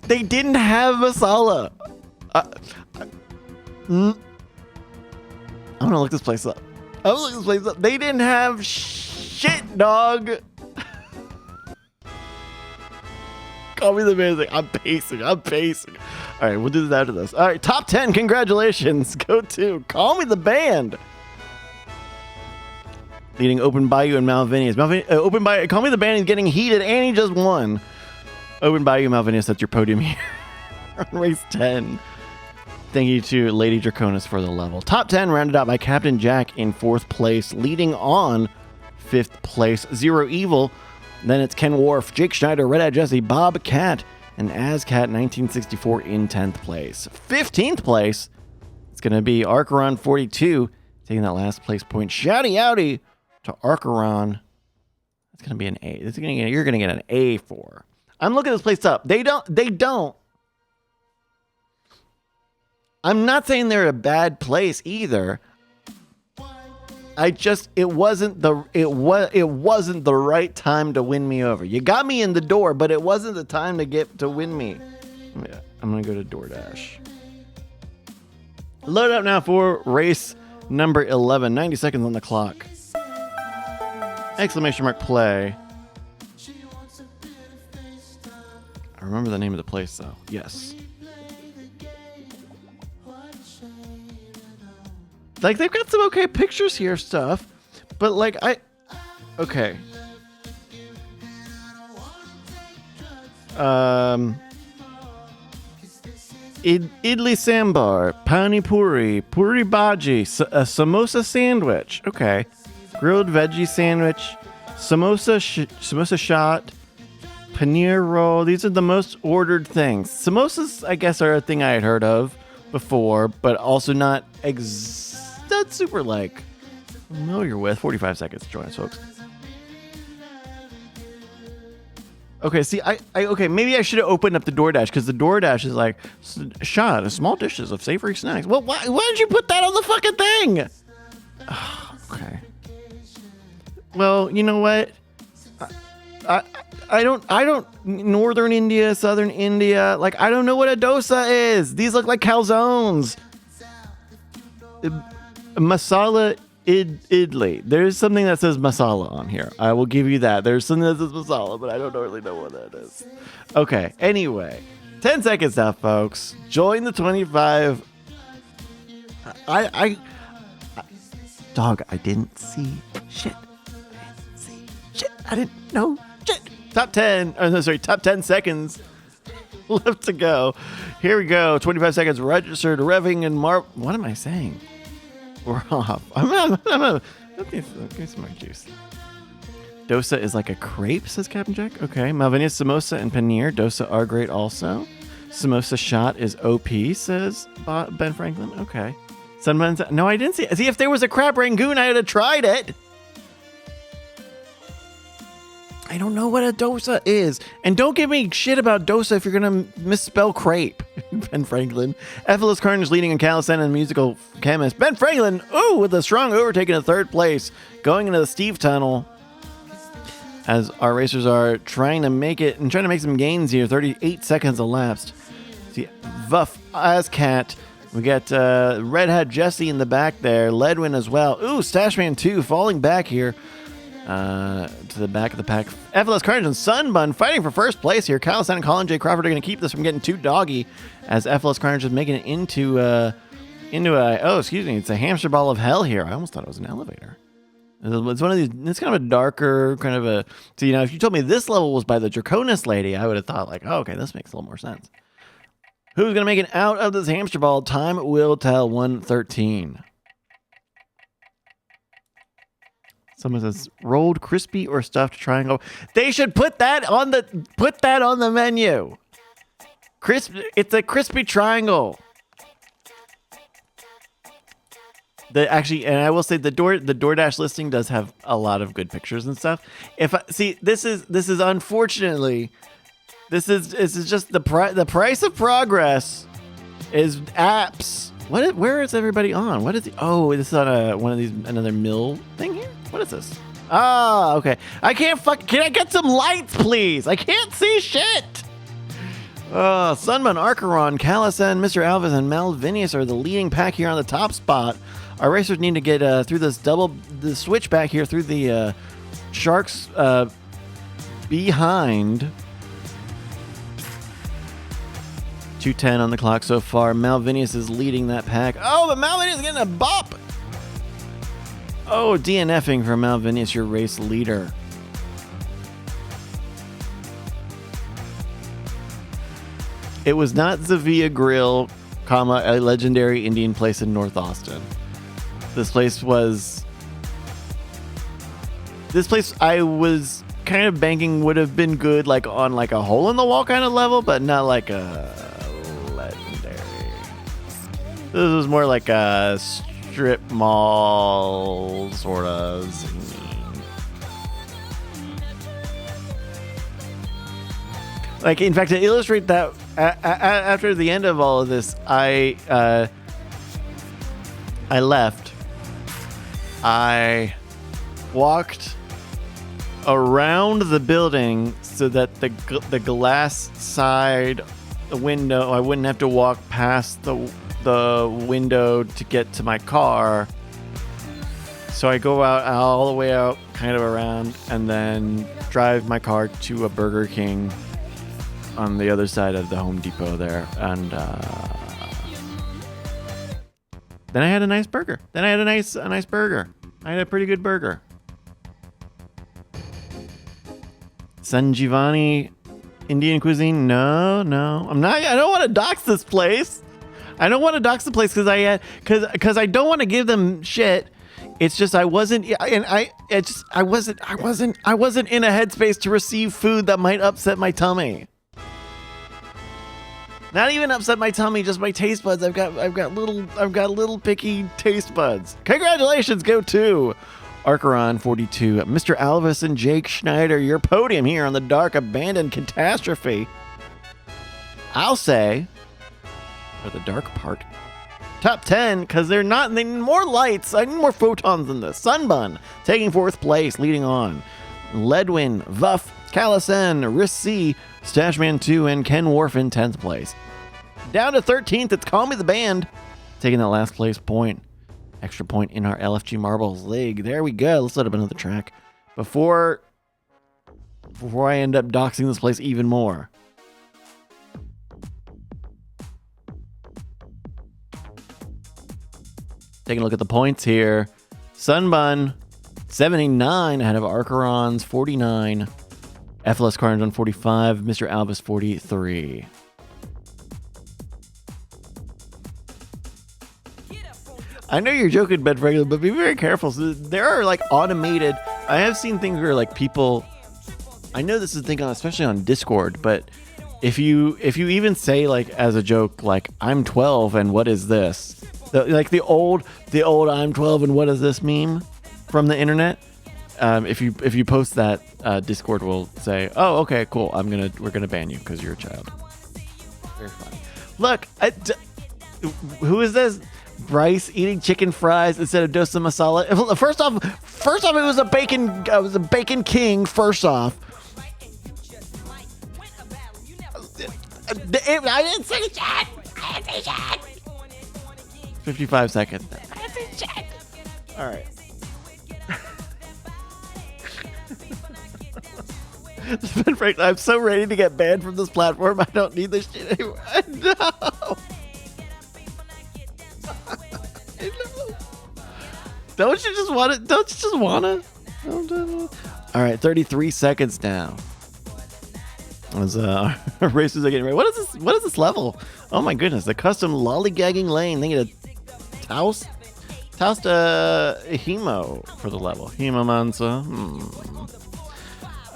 They didn't have masala. I'm gonna look this place up. They didn't have shit, dog. Call me the music. I'm pacing. All right, we'll do this after this. All right, top 10. Congratulations. Go to Call Me the Band. Leading Open Bayou and Malvinius. Open Bayou. Call Me the Band is getting heated, and he just won. Open Bayou, Malvinius. That's your podium here on race 10. Thank you to Lady Draconis for the level. Top 10 rounded out by Captain Jack in 4th place. Leading on 5th place, Zero Evil. Then it's Ken Worf, Jake Schneider, Red Eye Jesse, Bob Cat, and Azcat 1964 in 10th place. 15th place, it's going to be Archeron 42, taking that last place point. Shouty outy to Archeron. That's going to be an A. You're going to get an A for. I'm looking this place up. They don't. I'm not saying they're a bad place either. It wasn't the right time to win me over. You got me in the door, but it wasn't the time to win me. Yeah, I'm gonna go to DoorDash. Load up now for race number 11. 90 seconds on the clock. Exclamation mark play. I remember the name of the place though. Yes. Like, they've got some okay pictures here stuff, but like, okay. Idli sambar, pani puri, puri bhaji, a samosa sandwich. Okay. Grilled veggie sandwich, samosa shot, paneer roll. These are the most ordered things. Samosas, I guess, are a thing I had heard of before, but also not super like familiar with. 45 seconds to join us, folks. Okay, see, okay, maybe I should have opened up the DoorDash because the DoorDash is like, shot small dishes of savory snacks. Well, why did you put that on the fucking thing? Okay. Well, you know what? I don't northern India, southern India. Like, I don't know what a dosa is. These look like calzones. Masala idli. There's something that says masala on here. I will give you that. There's something that says masala, but I don't really know what that is. Okay. Anyway, 10 seconds now, folks. Join the 25. Dog, I didn't see shit. I didn't know shit. Top 10 seconds left to go. Here we go. 25 seconds registered, revving, and what am I saying? We're off. Give me some more juice. Dosa is like a crepe, says Captain Jack. Okay. Malvinia's samosa and paneer. Dosa are great also. Samosa shot is OP, says Ben Franklin. Okay. Sunman's. No, I didn't see it. See, if there was a crab rangoon, I would have tried it. I don't know what a dosa is. And don't give me shit about dosa if you're going to misspell crepe. Ben Franklin. Ephelis Carnage leading in Calisthenics and musical chemist. Ben Franklin, with a strong overtake in third place. Going into the Steve Tunnel. As our racers are trying to make it and trying to make some gains here. 38 seconds elapsed. See, Vuff Ascat. We got Red Hat Jesse in the back there. Ledwin as well. Stashman 2 falling back here. To the back of the pack. FLS Carnage and Sunbun fighting for first place here. Kyle Stan and Colin J. Crawford are going to keep this from getting too doggy as FLS Carnage is making it into a it's a hamster ball of hell here. I almost thought it was an elevator. It's one of these, it's kind of a darker kind of a, so if you told me this level was by the Draconis lady, I would have thought like, okay, this makes a little more sense. Who's going to make it out of this hamster ball? Time will tell. 1:13. Someone says rolled, crispy, or stuffed triangle. They should put that on the menu. It's a crispy triangle. And I will say the DoorDash listing does have a lot of good pictures and stuff. This is unfortunately, this is just the price of progress is apps. Where is everybody on? What is it? Oh, this is on one of these, another mill thing here? What is this? Ah, okay. Can I get some lights, please? I can't see shit. Sunman, Archeron, Callison, Mr. Alvis, and Malvinius are the leading pack here on the top spot. Our racers need to get through the switch back here through the Sharks behind. 2:10 on the clock so far. Malvinius is leading that pack. Oh, but Malvinius is getting a bop. Oh, DNFing for Malvinius, your race leader. It was not Zavia Grill, a legendary Indian place in North Austin. This place I was kind of banking would have been good, like on like a hole in the wall kind of level, but not like a legendary. This was more like a strip mall sort of zine. Like, in fact, to illustrate that, after the end of all of this, I left. I walked around the building so that the glass side window, I wouldn't have to walk past the window to get to my car. So I go out all the way out, kind of around, and then drive my car to a Burger King on the other side of the Home Depot there. And then I had a nice burger. I had a pretty good burger. San Giovanni Indian Cuisine? No. I'm not. I don't want to dox this place. I don't want to dox the place because I don't want to give them shit. It's just I wasn't in a headspace to receive food that might upset my tummy. Not even upset my tummy, just my taste buds. I've got little picky taste buds. Congratulations go to Archeron 42, Mr. Alvis and Jake Schneider, your podium here on the Dark Abandoned Catastrophe. I'll say, for the dark part, top 10, because they need more lights. I need more photons than this. Sunbun taking 4th place, leading on. Ledwin, Vuff, Callison, Riss C, Stashman 2, and Ken Worf in 10th place. Down to 13th, it's Call Me the Band, taking that last place point. Extra point in our LFG Marbles League. There we go. Let's set up another track before I end up doxing this place even more. Taking a look at the points here. Sunbun, 79 ahead of Archeron's 49. FLS Carnage on 45. Mr. Albus, 43. I know you're joking, Ben Franklin, but be very careful. So there are like automated. I have seen things where like people. I know this is a thing on, especially on Discord, but if you even say like as a joke, like I'm 12 and what is this? Like the old I'm 12 and what is this meme from the internet. If you post that, Discord will say, oh okay cool, we're gonna ban you because you're a child. Very funny. Look, who is this? Bryce eating chicken fries instead of dosa masala. First off, it was a bacon king. First off, I didn't say chat. 55 seconds. All right. I'm so ready to get banned from this platform. I don't need this shit anymore. No. Don't you just want it? All right, 33 seconds now. As our racers are getting ready. What is this level? Oh my goodness, the custom lollygagging lane. They get a Toust Hemo for the level. Hemomancer.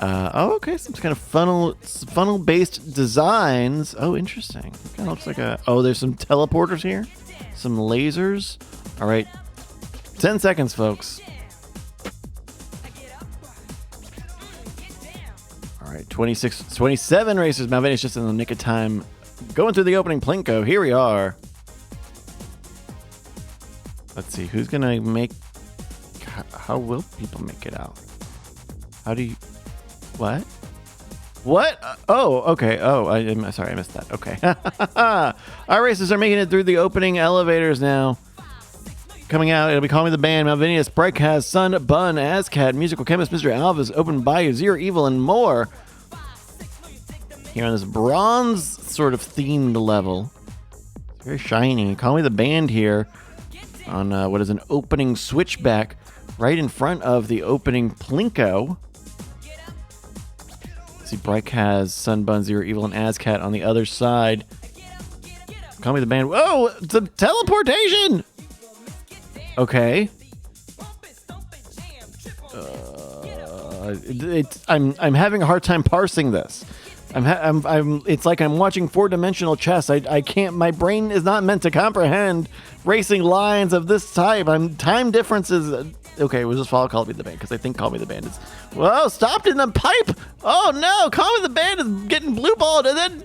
Okay, some kind of funnel-based designs. Oh, interesting. Kind of looks like there's some teleporters here. Some lasers. All right. 10 seconds, folks. All right, 27 racers. Malvini's just in the nick of time. Going through the opening Plinko. Here we are. Let's see. Who's going to make... How will people make it out? How do you... What? What? Okay. I'm sorry. I missed that. Okay. Our racers are making it through the opening elevators now. Coming out, it'll be Call Me the Band, Malvinius, Brightcast, Sun, Bun, Azcat, Musical Chemist, Mr. Alvis, Open Bayou, Zero Evil, and more. Here on this bronze sort of themed level. Very shiny. Call Me the Band here on what is an opening switchback right in front of the opening Plinko. See Brightcast, Sun, Bun, Zero Evil, and Azcat on the other side. Call Me the Band. Whoa! It's a teleportation! Okay. I'm having a hard time parsing this. It's like I'm watching 4-dimensional chess. I can't. My brain is not meant to comprehend racing lines of this type. Time differences. Okay, we'll just follow Call Me the Band because I think Call Me the Band is. Whoa! Stopped in the pipe. Oh no! Call Me the Band is getting blue balled and then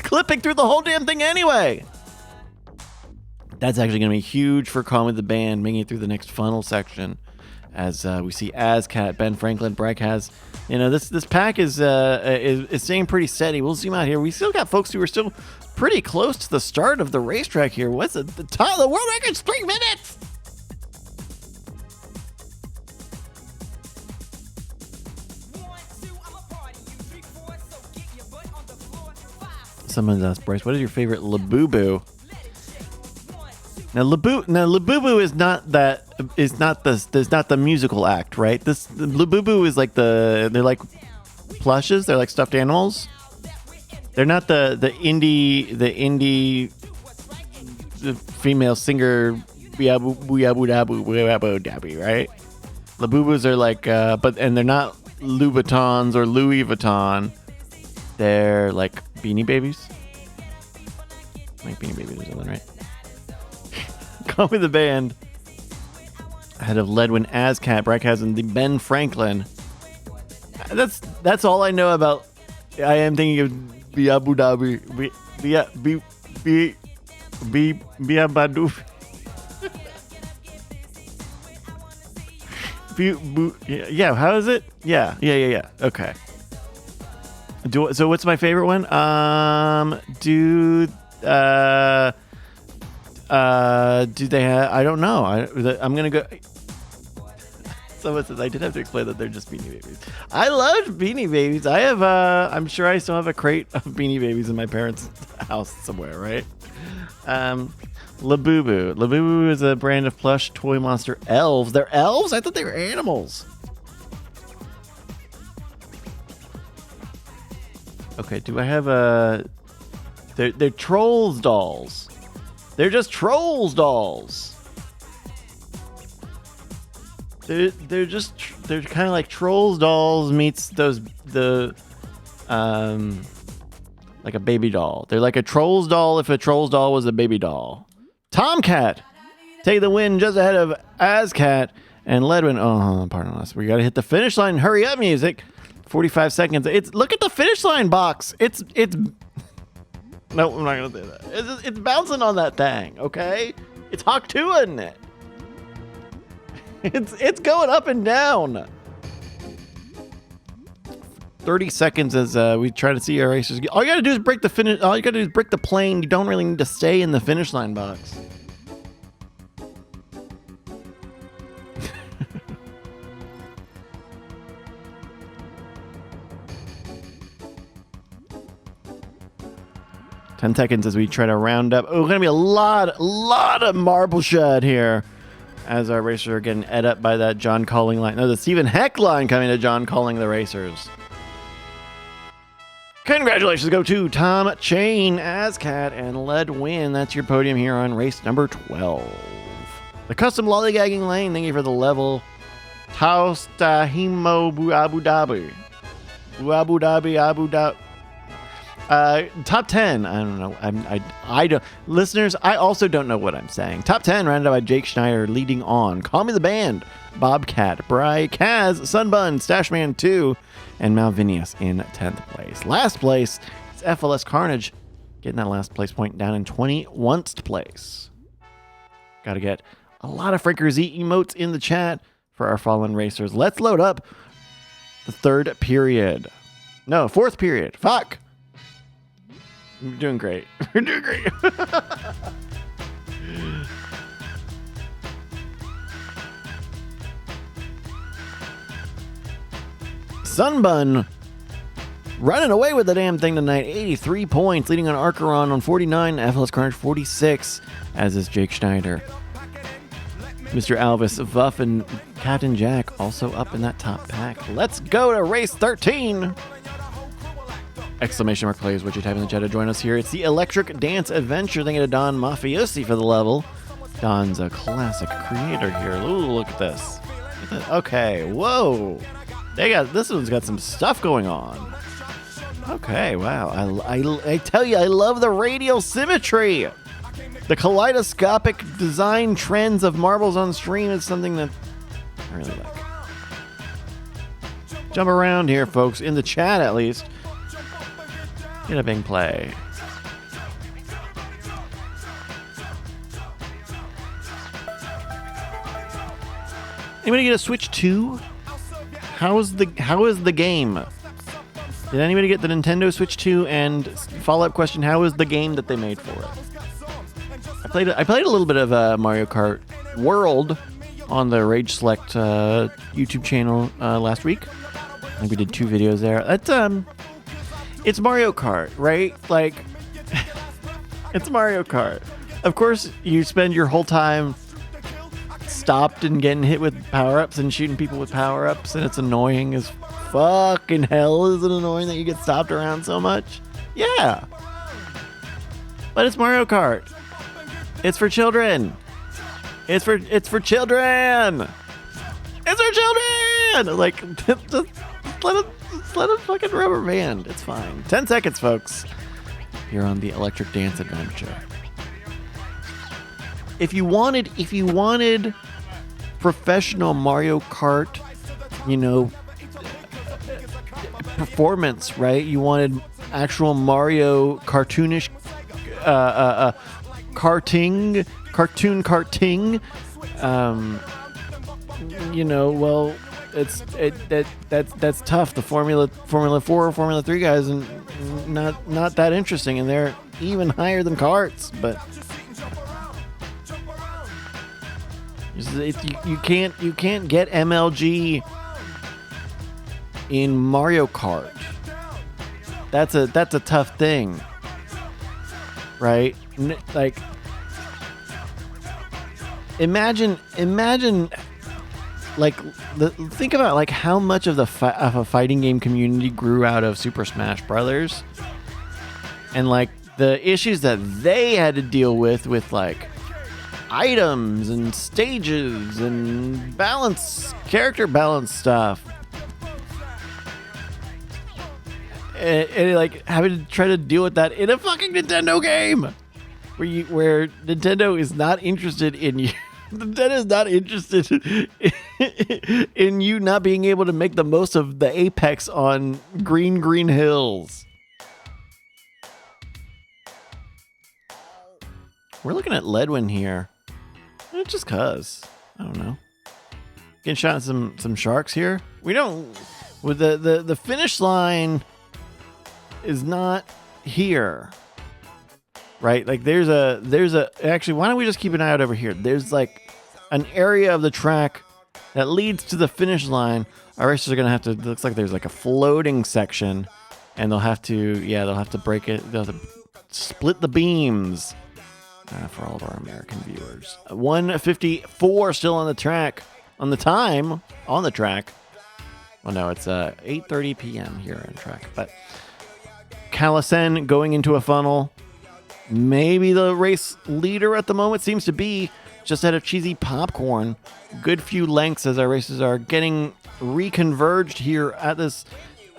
clipping through the whole damn thing anyway. That's actually going to be huge for Call Me the Band, making it through the next funnel section. As we see Azcat, Ben Franklin, Breck has, this pack is staying pretty steady. We'll zoom out here. We still got folks who are still pretty close to the start of the racetrack here. What's it? The top of the world record's 3 minutes. Someone asked Bryce, what is your favorite Labubu? Now Labubu is not the musical act, right? Labubu is like they're like plushes, they're like stuffed animals. They're not the indie female singer right? Labubus are like and they're not Louboutins or Louis Vuitton. They're like Beanie Babies. Like Beanie Babies or something, right? Call Me the Band. ahead of Ledwin Ascat, Bryce and the Ben Franklin. That's all I know about. I am thinking of the Abu Dhabi. Yeah, how is it? Yeah. Okay. So what's my favorite one? Do they have? I don't know. I'm gonna go. Someone says I did have to explain that they're just Beanie Babies. I loved Beanie Babies. I have. I'm sure I still have a crate of Beanie Babies in my parents' house somewhere, right? Labubu. Labubu is a brand of plush toy monster elves. They're elves? I thought they were animals. Okay, do I have a... They're Trolls dolls. They're just Trolls dolls. They're kind of like Trolls dolls meets like a baby doll. They're like a Trolls doll if a Trolls doll was a baby doll. Tomcat take the win just ahead of Ascat and Ledwin. Oh, pardon us. We got to hit the finish line. Hurry up, music. 45 seconds. Look at the finish line box. It's no, I'm not gonna say that. It's bouncing on that thing. Okay, it's Hawk 2-ing it. It's going up and down. 30 seconds as we try to see our racers. All you gotta do is break the finish. All you gotta do is break the plane. You don't really need to stay in the finish line box. Ten seconds as we try to round up. Oh, gonna be a lot of marble shed here. As our racers are getting ed up by that John Calling line. No, the Stephen Heck line coming to John Calling the racers. Congratulations go to Tom Chain, Ascat, and Ledwin. That's your podium here on race number 12. The custom lollygagging lane. Thank you for the level. Taos Tahimo Abu Dhabi. Abu Dhabi. Top 10. I don't know. I don't. Listeners, I also don't know what I'm saying. Top 10 rounded out by Jake Schneider, leading on. Call Me the Band, Bobcat, Bry, Kaz, Sunbun, Stashman 2, and Malvinius in 10th place. Last place, it's FLS Carnage, getting that last place point down in 21st place. Got to get a lot of Franker Z emotes in the chat for our fallen racers. Let's load up the third period. No, fourth period. Fuck. We're doing great. We're doing great. Sunbun running away with the damn thing tonight. 83 points, leading on Archeron on 49, FLS Carnage 46, as is Jake Schneider. Mr. Alvis, Vuff, and Captain Jack also up in that top pack. Let's go to race 13. Exclamation mark plays what you type in the chat to join us here. It's the Electric Dance Adventure. Thank you to Don Mafiosi for the level. Don's a classic creator here. Ooh, look at this. Okay, whoa. This one's got some stuff going on. Okay, wow. I tell you, I love the radial symmetry. The kaleidoscopic design trends of marbles on stream is something that I really like. Jump around here, folks, in the chat at least. Get a big play. Anybody get a Switch 2? How is the game? Did anybody get the Nintendo Switch 2? And follow-up question: how is the game that they made for it? I played a little bit of Mario Kart World on the Rage Select YouTube channel last week. I think we did 2 videos there. It's Mario Kart, right? Like, it's Mario Kart. Of course, you spend your whole time stopped and getting hit with power-ups and shooting people with power-ups, and it's annoying as fucking hell. Is it annoying that you get stopped around so much? Yeah. But it's Mario Kart. It's for children. It's for children. It's for children. Like, just let it fucking rubber band. It's fine. 10 seconds, folks. You're on the Electric Dance Adventure. If you wanted professional Mario Kart, performance, right? You wanted actual Mario cartoonish cartoon karting. Well, that's tough. The Formula 4 or Formula 3 guys and not that interesting, and they're even higher than karts, but you can't get MLG in Mario Kart. That's a tough thing, right? Like, imagine like think about like how much of of a fighting game community grew out of Super Smash Brothers, and like the issues that they had to deal with like items and stages and character balance stuff, and like having to try to deal with that in a fucking Nintendo game where Nintendo is not interested in you. Nintendo is not interested in you not being able to make the most of the apex on green hills. We're looking at Ledwin here. Just cause. I don't know. Getting shot at some sharks here. We don't. With the finish line is not here. Right? Like there's a actually, why don't we just keep an eye out over here? There's like an area of the track that leads to the finish line. Our racers are gonna have to, it looks like there's like a floating section, and they'll have to break it. They'll have to split the beams for all of our American viewers. 1:54 still on the track. On the track. Well, no, it's 8:30 p.m. here on track. But Callison going into a funnel. Maybe the race leader at the moment seems to be just ahead of Cheesy Popcorn. Good few lengths as our races are getting reconverged here at this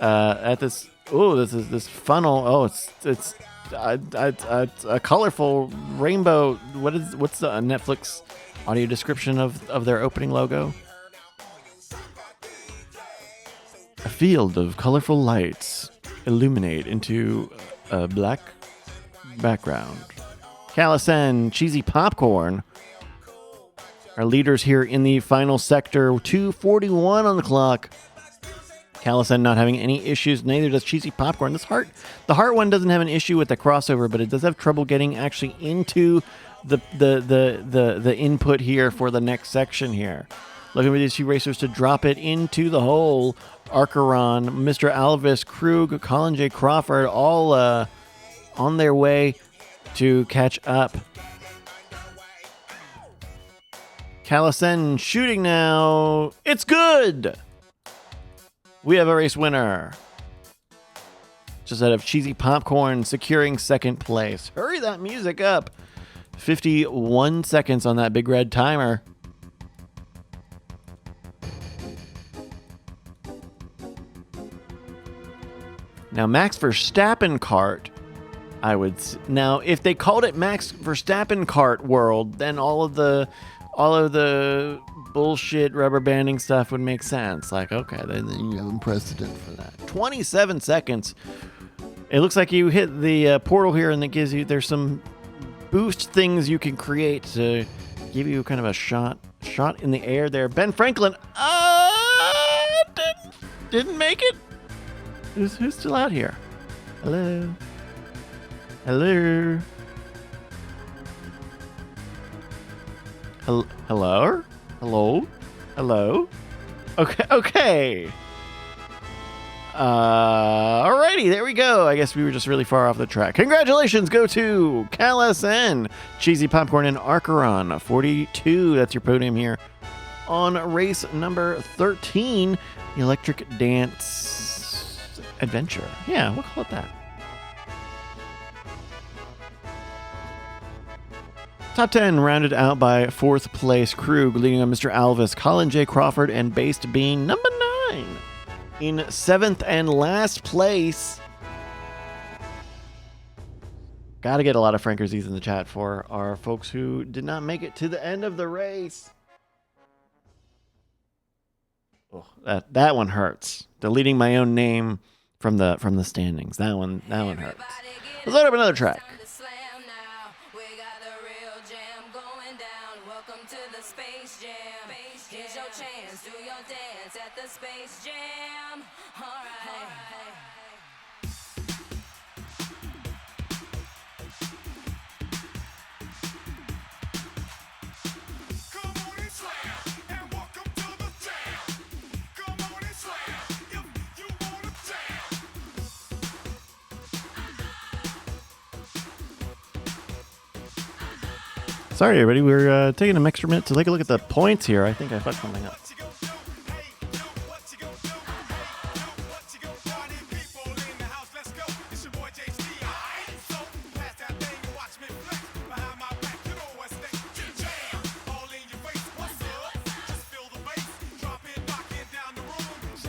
this funnel. Oh, it's a colorful rainbow. What's the Netflix audio description of their opening logo? A field of colorful lights illuminate into a black background. Callison, Cheesy Popcorn are leaders here in the final sector. 2:41 on the clock. Callison not having any issues, neither does Cheesy Popcorn. The Heart one doesn't have an issue with the crossover, but it does have trouble getting actually into the input here for the next section here. Looking for these two racers to drop it into the hole. Archeron, Mr. Alvis, Krug, Colin J. Crawford, all on their way to catch up. Callison shooting now. It's good. We have a race winner. Just out of Cheesy Popcorn securing second place. Hurry that music up. 51 seconds on that big red timer. Now, Max Verstappen Kart, now if they called it Max Verstappen Kart World, then all of the bullshit rubber banding stuff would make sense. Like, okay, then you have a precedent for that. 27 seconds. It looks like you hit the portal here, and it gives you, there's some boost things you can create to give you kind of a shot in the air there. Ben Franklin, didn't make it. Who's still out here? Hello? Hello? Hello? Hello? Hello? Okay. Alrighty, there we go. I guess we were just really far off the track. Congratulations go to Callison, Cheesy Popcorn, and Archeron. 42, that's your podium here. On race number 13, the Electric Dance Adventure. Yeah, we'll call it that. Top 10 rounded out by fourth place Krug, leading on Mr. Alvis, Colin J. Crawford, and Based being number 9. In seventh and last place, gotta get a lot of Frankersies in the chat for our folks who did not make it to the end of the race. Oh, that one hurts. Deleting my own name from the standings. That one hurts. Let's load up another track. Sorry, everybody. We're taking an extra minute to take a look at the points here. I think I fucked something up.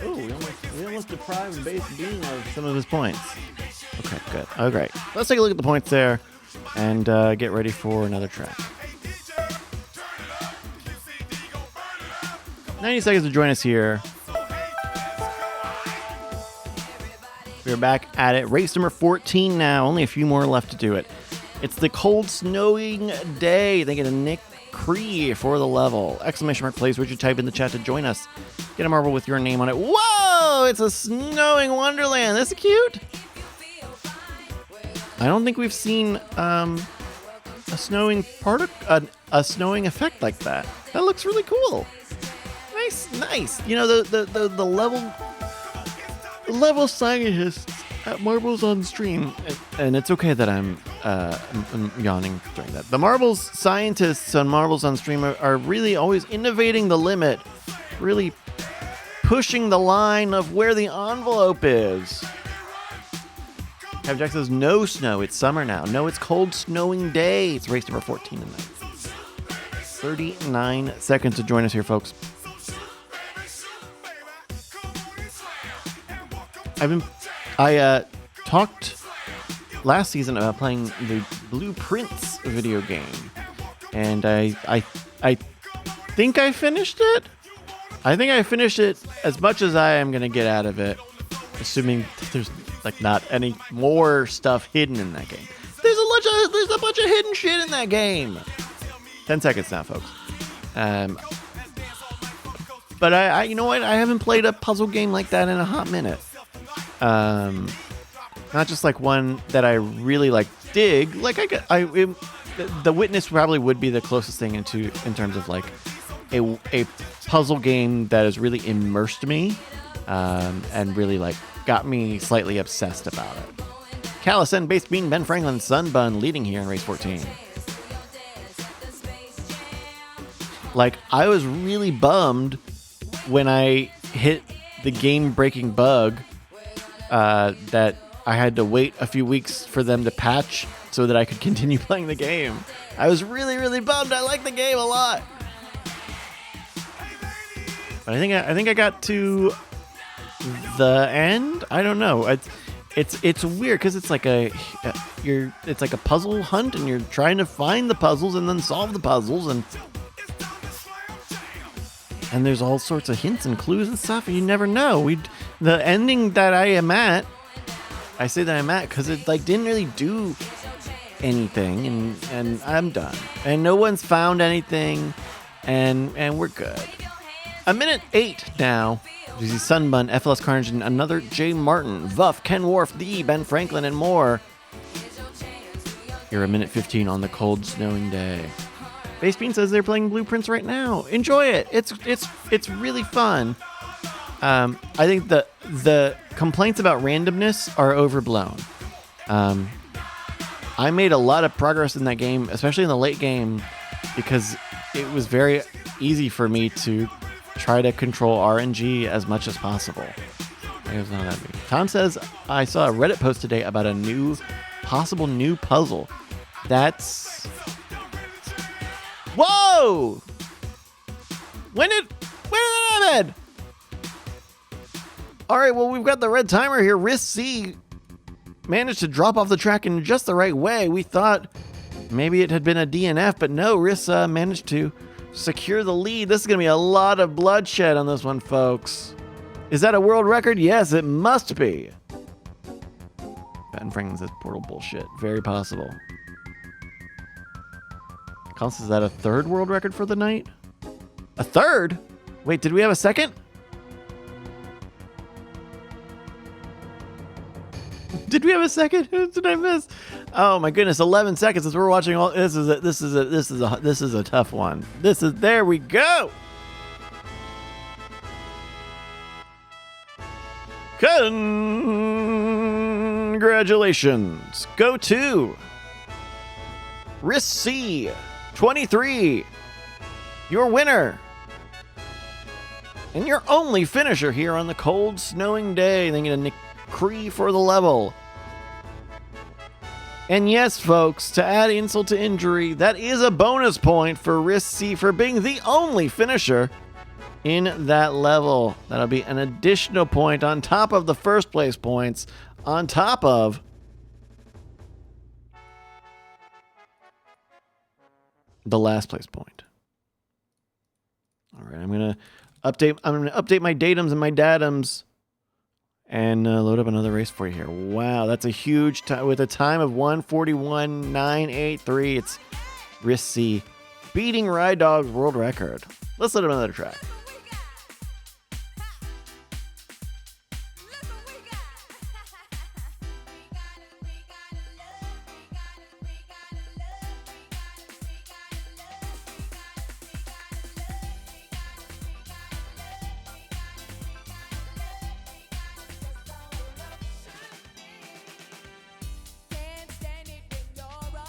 Oh, we almost deprived Base Bean of some of his points. Okay, good. Oh, great. Let's take a look at the points there and get ready for another track. 90 seconds to join us here. We're back at it. Race number 14 now. Only a few more left to do it. It's the cold, snowing day. They get a Nick Cree for the level. Exclamation mark, please. Would you type in the chat to join us? Get a marble with your name on it. Whoa! It's a snowing wonderland. This is cute. I don't think we've seen a snowing a snowing effect like that. That looks really cool. Nice. You know, the level scientists at Marbles on Stream, and it's okay that I'm yawning during that. The Marbles scientists on Marbles on Stream are really always innovating the limit, really pushing the line of where the envelope is. Cap Jack says, no snow, it's summer now. No, it's cold, snowing day. It's race number 14 tonight. 39 seconds to join us here, folks. I talked last season about playing the Blueprints video game, and I think I finished it. I think I finished it as much as I am gonna get out of it, assuming there's like not any more stuff hidden in that game. There's a bunch of hidden shit in that game. 10 seconds now, folks. But I you know what? I haven't played a puzzle game like that in a hot minute. Not just like one that I really like dig. Like the Witness probably would be the closest thing in terms of like a puzzle game that has really immersed me, and really like got me slightly obsessed about it. Callison, Base Bean, Ben Franklin, Sunbun leading here in race 14. Like, I was really bummed when I hit the game-breaking bug that I had to wait a few weeks for them to patch so that I could continue playing the game. I was really, really bummed. I like the game a lot. But I think I got to the end. I don't know. It's weird because it's like it's like a puzzle hunt, and you're trying to find the puzzles and then solve the puzzles, and there's all sorts of hints and clues and stuff, and you never know. The ending that I am at, I say that I'm at because it like didn't really do anything, and I'm done. And no one's found anything, and we're good. A minute 8 now. You see Sunbun, FLS Carnage, and another J. Martin, Vuff, Ken Worf, D, Ben Franklin, and more. You're a minute 15 on the cold, snowing day. Base Bean says they're playing Blueprints right now. Enjoy it. It's really fun. I think the complaints about randomness are overblown. I made a lot of progress in that game, especially in the late game, because it was very easy for me to try to control RNG as much as possible. Tom says, I saw a Reddit post today about a possible new puzzle. That's... Whoa! When did that happen? All right, well, we've got the red timer here. Risk C managed to drop off the track in just the right way. We thought maybe it had been a DNF, but no, Risk managed to secure the lead. This is going to be a lot of bloodshed on this one, folks. Is that a world record? Yes, it must be. Ben Franklin says portal bullshit. Very possible. Collins, is that a third world record for the night? A third? Wait, did we have a second? Did we have a second? Who did I miss? Oh my goodness, 11 seconds as we're watching all this is a tough one. There we go. Congratulations. Go to Risk C 23. Your winner. And your only finisher here on the cold, snowing day. Thank you to Nick Cree for the level. And yes, folks, to add insult to injury, that is a bonus point for Risk C for being the only finisher in that level. That'll be an additional point on top of the first place points, on top of the last place point. All right, I'm gonna update my datums and my datums and load up another race for you here. Wow, that's a huge time with a time of 1:41.983. It's Risk C beating Ride Dog's world record. Let's load up another track.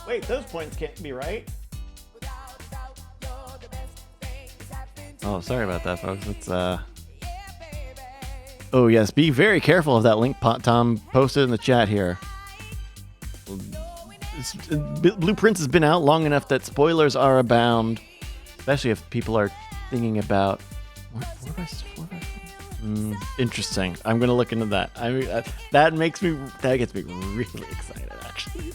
Wait, those points can't be right. Oh, sorry about that, folks. It's Oh yes, be very careful of that link Tom posted in the chat here. Blueprints has been out long enough that spoilers are abound, especially if people are thinking about. Interesting. I'm gonna look into that. That gets me really excited, actually.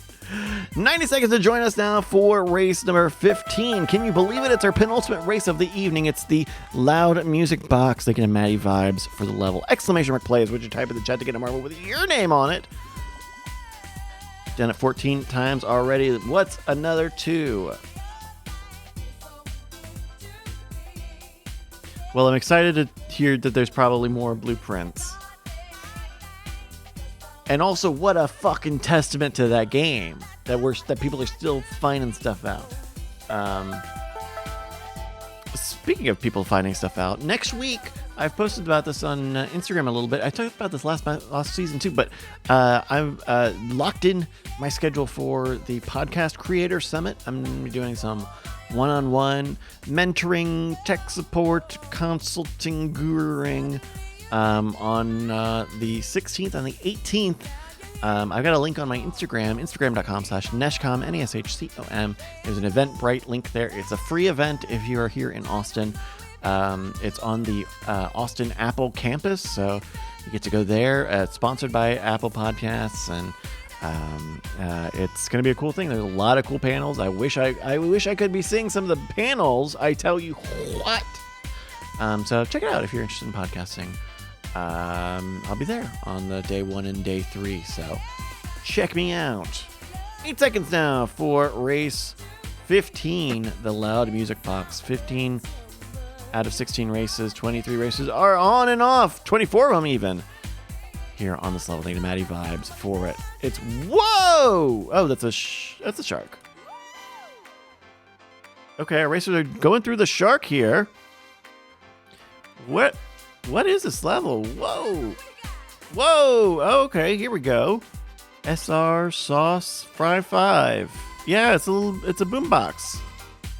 90 seconds to join us now for race number 15. Can you believe it? It's our penultimate race of the evening. It's the Loud Music Box. They can Maddie vibes for the level. Exclamation mark plays. Would you type in the chat to get a marble with your name on it? Done it 14 times already. What's another 2? Well, I'm excited to hear that there's probably more blueprints. And also, what a fucking testament to that game that people are still finding stuff out. Speaking of people finding stuff out, next week I've posted about this on Instagram a little bit. I talked about this last season too, but I've locked in my schedule for the Podcast Creator Summit. I'm going to be doing some one-on-one mentoring, tech support, consulting, guruing. On the 16th and the 18th. I've got a link on my Instagram, instagram.com/Neshcom, Neshcom. There's an Eventbrite link there. It's a free event if you are here in Austin. It's on the Austin Apple campus, so you get to go there. It's sponsored by Apple Podcasts, and it's going to be a cool thing. There's a lot of cool panels. I wish I could be seeing some of the panels. I tell you what. So check it out if you're interested in podcasting. I'll be there on the day 1 and day 3, so check me out. 8 seconds now for race 15, the Loud Music Box. 15 out of 16 races, 23 races are on and off, 24 of them even, here on this level. Thank you to Maddie Vibes for it. It's, whoa! Oh, that's a shark. Okay, our racers are going through the shark here. What is this level? Whoa. Okay, here we go. SR Sauce Fry 5. Yeah, it's a boombox.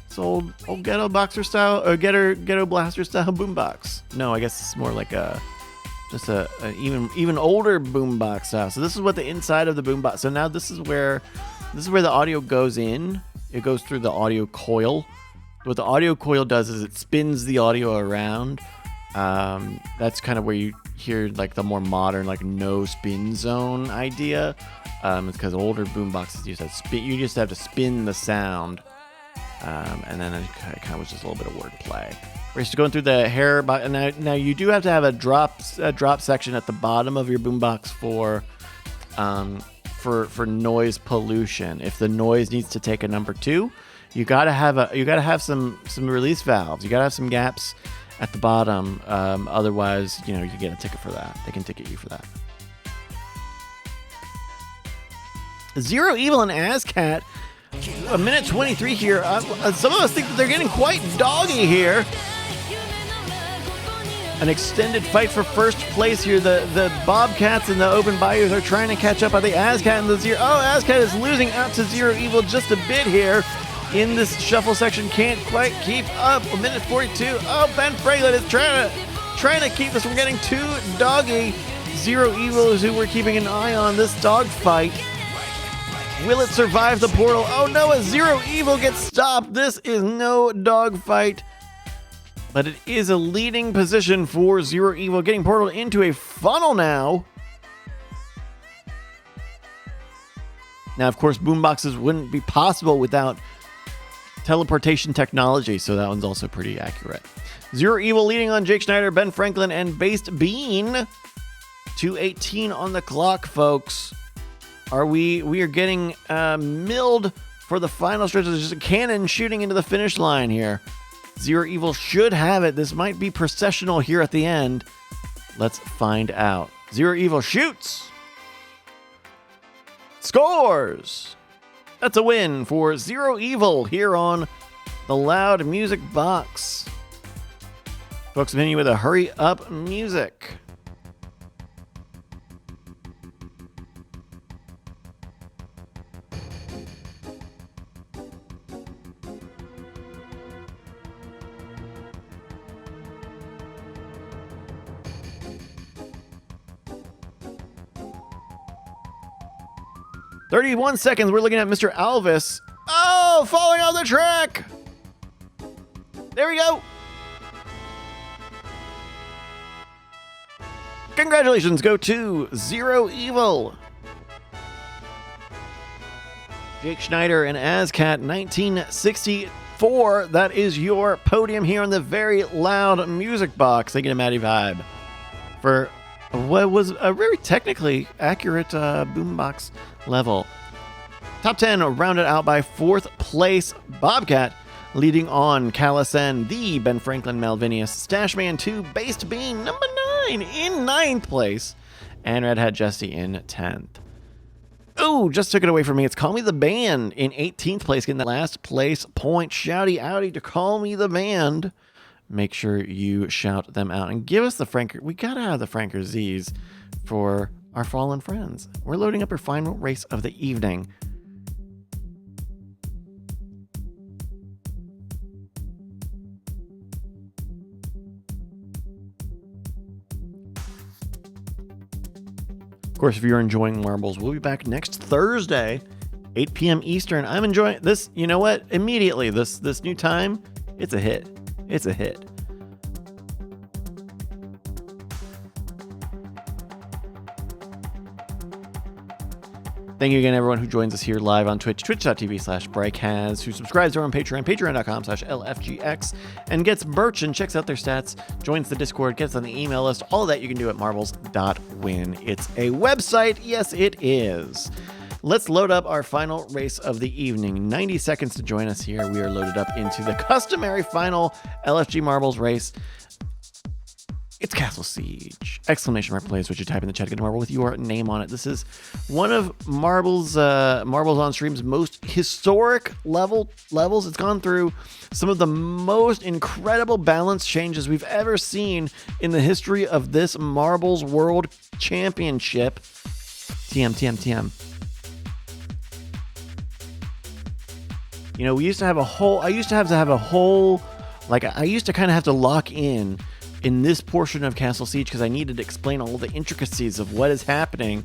It's old ghetto boxer style, or ghetto blaster style boombox. No, I guess it's more like just an even older boombox style. So this is what the inside of the boombox. So now this is where the audio goes in. It goes through the audio coil. What the audio coil does is it spins the audio around. That's kind of where you hear like the more modern, like no spin zone idea. It's because older boomboxes use that spin. You just have to spin the sound And then it kind of was just a little bit of wordplay. We're just going through the hair. Now you do have to have a drop section at the bottom of your boombox for noise pollution. If the noise needs to take a number 2, you gotta have some release valves. You gotta have some gaps at the bottom. Otherwise, you get a ticket for that. They can ticket you for that. Zero Evil and ASCAT. A minute 23 here. Some of us think that they're getting quite doggy here. An extended fight for first place here. The Bobcats and the Open Bayous are trying to catch up. I think ASCAT and the Zero. Oh, ASCAT is losing out to Zero Evil just a bit here in this shuffle section. Can't quite keep up. A minute 42. Oh, Ben Franklin is trying to keep this from getting too doggy. Zero Evil is who we're keeping an eye on this dog fight. Will it survive the portal? Oh no, a Zero Evil gets stopped. This is no dog fight. But it is a leading position for Zero Evil, getting portaled into a funnel now. Now, of course, boomboxes wouldn't be possible without teleportation technology, so that one's also pretty accurate. Zero Evil leading on Jake Schneider, Ben Franklin, and Based Bean. 2:18 on the clock, folks. We are getting milled for the final stretch. There's just a cannon shooting into the finish line here. Zero Evil should have it. This might be processional here at the end. Let's find out. Zero Evil shoots. Scores. That's a win for Zero Evil here on the Loud Music Box. Folks, continue with a hurry up music. "31 seconds, we're looking at Mr. Alvis. Oh, falling off the track. There we go. Congratulations go to Zero Evil. Jake Schneider and ASCAT 1964. That is your podium here on the Very Loud Music Box. Thank you to Maddie Vibe for what was a very technically accurate boombox level. Top 10 rounded out by 4th place Bobcat, leading on Callisen, the Ben Franklin Malvinius, Stashman 2, Based Bean number 9 in 9th place, and Red Hat Jesse in 10th. Oh, just took it away from me. It's Call Me the Band in 18th place, getting the last place point. Shouty outy to Call Me the Band. Make sure you shout them out and give us the Franker. We gotta have the Franker Z's for our fallen friends. We're loading up our final race of the evening. Of course, if you're enjoying marbles, we'll be back next Thursday, 8 p.m. Eastern. I'm enjoying this. You know what? Immediately, this new time, it's a hit. It's a hit. Thank you again, everyone who joins us here live on Twitch, twitch.tv/BryceHas, who subscribes to our own Patreon, patreon.com/LFGX, and gets merch and checks out their stats, joins the Discord, gets on the email list. All of that you can do at marbles.win. It's a website. Yes, it is. Let's load up our final race of the evening. 90 seconds to join us here. We are loaded up into the customary final LFG Marbles race. It's Castle Siege! Exclamation mark plays, which you type in the chat to get a marble with your name on it. This is one of Marbles on Stream's most historic levels. It's gone through some of the most incredible balance changes we've ever seen in the history of this Marbles World Championship. TM. You know, I used to kind of have to lock in this portion of Castle Siege because I needed to explain all the intricacies of what is happening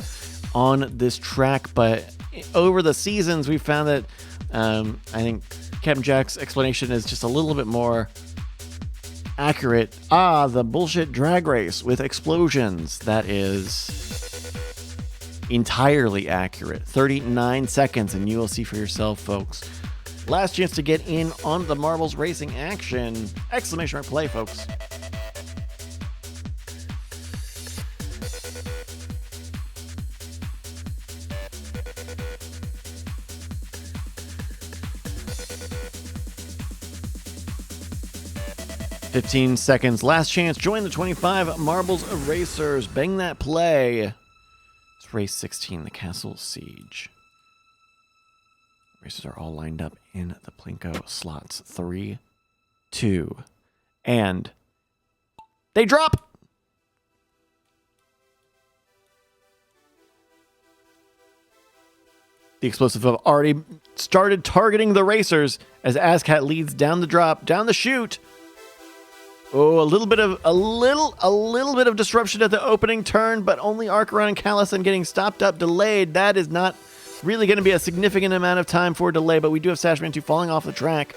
on this track. But over the seasons, we found that I think Captain Jack's explanation is just a little bit more accurate. The bullshit drag race with explosions. That is entirely accurate. 39 seconds, and you will see for yourself, folks. Last chance to get in on the marbles racing action. Exclamation mark play, folks. "15 seconds. Last chance. Join the 25 Marbles Racers. Bang that play." It's race 16, the Castle Siege. Racers are all lined up in the Plinko slots. 3, 2, and they drop. The explosive have already started targeting the racers as Azcat leads down the drop, down the chute. Oh, a little bit of disruption at the opening turn, but only Archeron and Callison getting stopped up, delayed. That is not really going to be a significant amount of time for delay, but we do have Sashman 2 falling off the track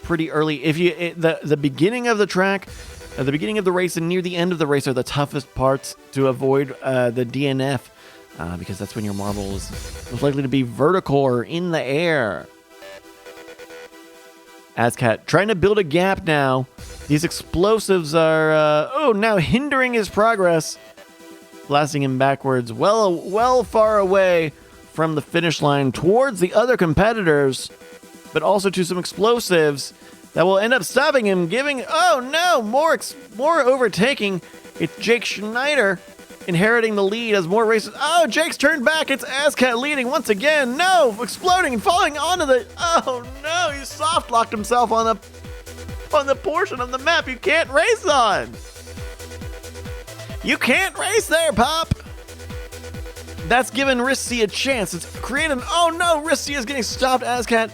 pretty early. The beginning of the track, the beginning of the race and near the end of the race are the toughest parts to avoid the DNF, because that's when your marble is most likely to be vertical or in the air. Azcat trying to build a gap now. These explosives are, now hindering his progress, blasting him backwards, well far away from the finish line towards the other competitors, but also to some explosives that will end up stopping him, more overtaking. It's Jake Schneider inheriting the lead as more races. Oh, Jake's turned back. It's Azcat leading once again. No, exploding and falling onto the. Oh no, he soft locked himself on the portion of the map you can't race on. You can't race there, Pop. That's given Rissi a chance. It's created. Oh no, Rissi is getting stopped. Azcat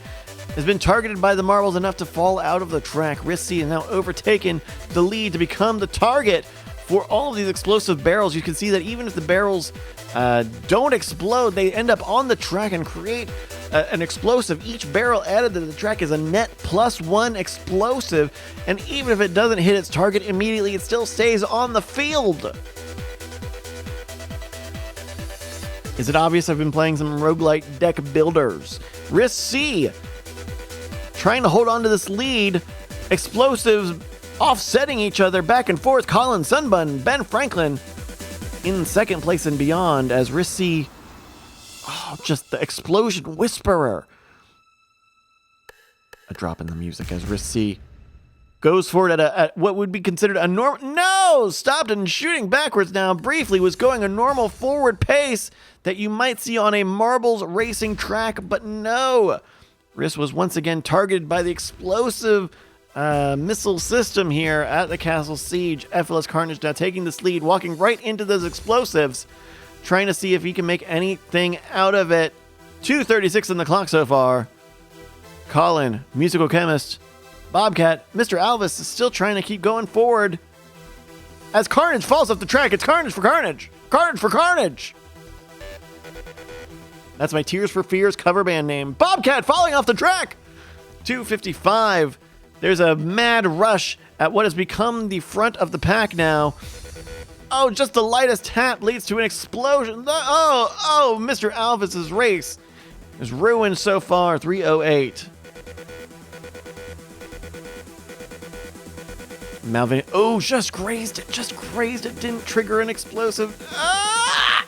has been targeted by the marbles enough to fall out of the track. Rissi has now overtaken the lead to become the target for all of these explosive barrels. You can see that even if the barrels don't explode, they end up on the track and create an explosive. Each barrel added to the track is a net +1 explosive, and even if it doesn't hit its target immediately, it still stays on the field. Is it obvious I've been playing some roguelite deck builders? Risk C, trying to hold on to this lead. Explosives offsetting each other back and forth. Colin Sunbun, Ben Franklin in second place and beyond as Rissi, just the explosion whisperer. A drop in the music as Rissi goes forward at what would be considered a normal. No! Stopped and shooting backwards now. Briefly was going a normal forward pace that you might see on a marbles racing track, but no. Riss was once again targeted by the explosive missile system here at the Castle Siege. FLS Carnage now taking this lead, walking right into those explosives, trying to see if he can make anything out of it. 2:36 on the clock so far. Colin, musical chemist, Bobcat, Mr. Alvis is still trying to keep going forward. As Carnage falls off the track, it's Carnage for Carnage! Carnage for Carnage! That's my Tears for Fears cover band name. Bobcat falling off the track! 2:55. There's a mad rush at what has become the front of the pack now. Oh, just the lightest tap leads to an explosion. Mr. Alvis's race is ruined so far. 3:08. Malvin, just grazed it, didn't trigger an explosive. Ah!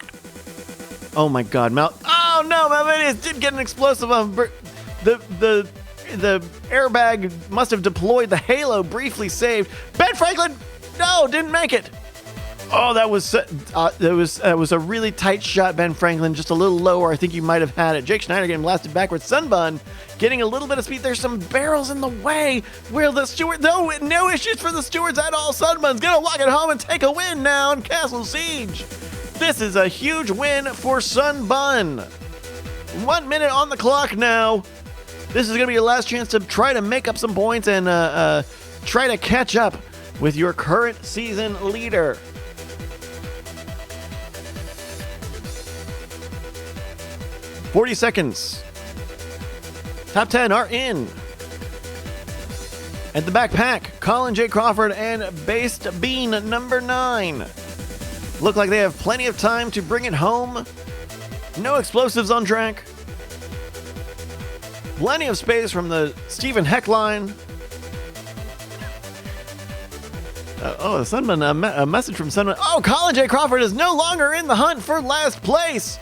Oh my god, Malvinius did get an explosive on the airbag must have deployed. The halo briefly saved. Ben Franklin, no, didn't make it. Oh, that was a really tight shot, Ben Franklin. Just a little lower. I think you might have had it. Jake Schneider getting blasted backwards. Sunbun getting a little bit of speed. There's some barrels in the way. Will the steward? No issues for the stewards at all. Sunbun's gonna walk it home and take a win now in Castle Siege. This is a huge win for Sunbun. 1 minute on the clock now. This is going to be your last chance to try to make up some points and try to catch up with your current season leader. "40 seconds. Top 10 are in. At the backpack, Colin J. Crawford and Based Bean number 9. Look like they have plenty of time to bring it home. No explosives on track. Plenty of space from the Stephen Heck line. The Sunman, a message from Sunman. Oh, Colin J. Crawford is no longer in the hunt for last place.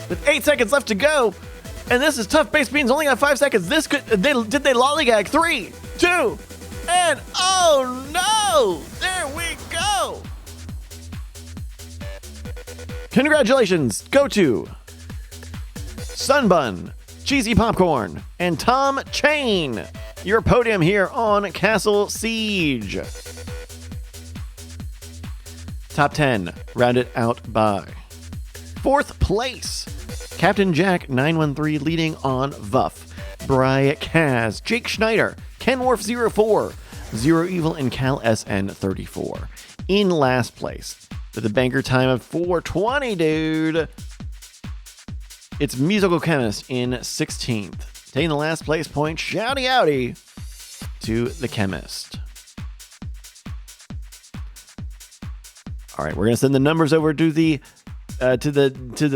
With 8 seconds left to go, and this is tough. Baked Beans only got 5 seconds. Did they lollygag? 3, 2, and oh no! There we go. Congratulations go to Sunbun, Cheesy Popcorn, and Tom Chain. Your podium here on Castle Siege. Top 10 rounded out by 4th place, Captain Jack 913 leading on Vuff, Bry Kaz, Jake Schneider, Kenworth 04, Zero Evil, and Cal SN 34. In last place, with a banker time of 4:20, dude, it's Musical Chemist in 16th. Taking the last place point, shouty outy to the Chemist. All right, we're gonna send the numbers over to the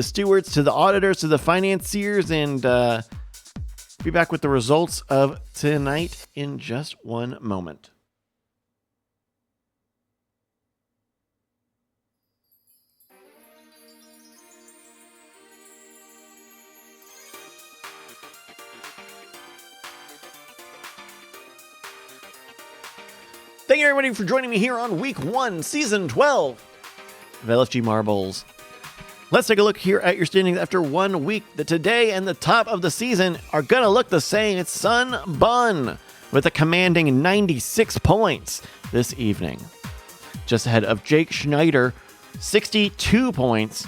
stewards, to the auditors, to the financiers, and be back with the results of tonight in just one moment. Thank you, everybody, for joining me here on Week 1, Season 12 of LFG Marbles. Let's take a look here at your standings after 1 week. Today and the top of the season are going to look the same. It's Sun Bun with a commanding 96 points this evening. Just ahead of Jake Schneider, 62 points.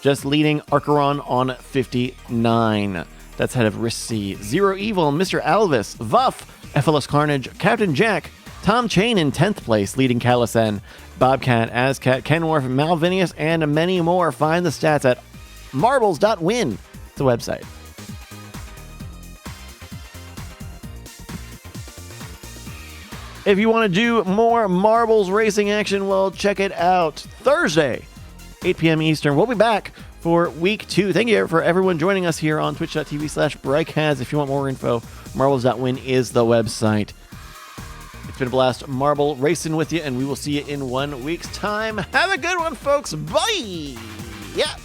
Just leading Archeron on 59. That's ahead of Rissi, Zero Evil, Mr. Alvis, Vuff, FLS Carnage, Captain Jack, Tom Chain in 10th place, leading Callisen, Bobcat, Azcat, Kenworth, Malvinius, and many more. Find the stats at marbles.win, the website. If you want to do more marbles racing action, well, check it out. Thursday, 8 p.m. Eastern. We'll be back for Week 2. Thank you for everyone joining us here on twitch.tv/Brycast. If you want more info, marbles.win is the website. It's been a blast marble racing with you, and we will see you in 1 week's time. Have a good one, folks. Bye. Yeah.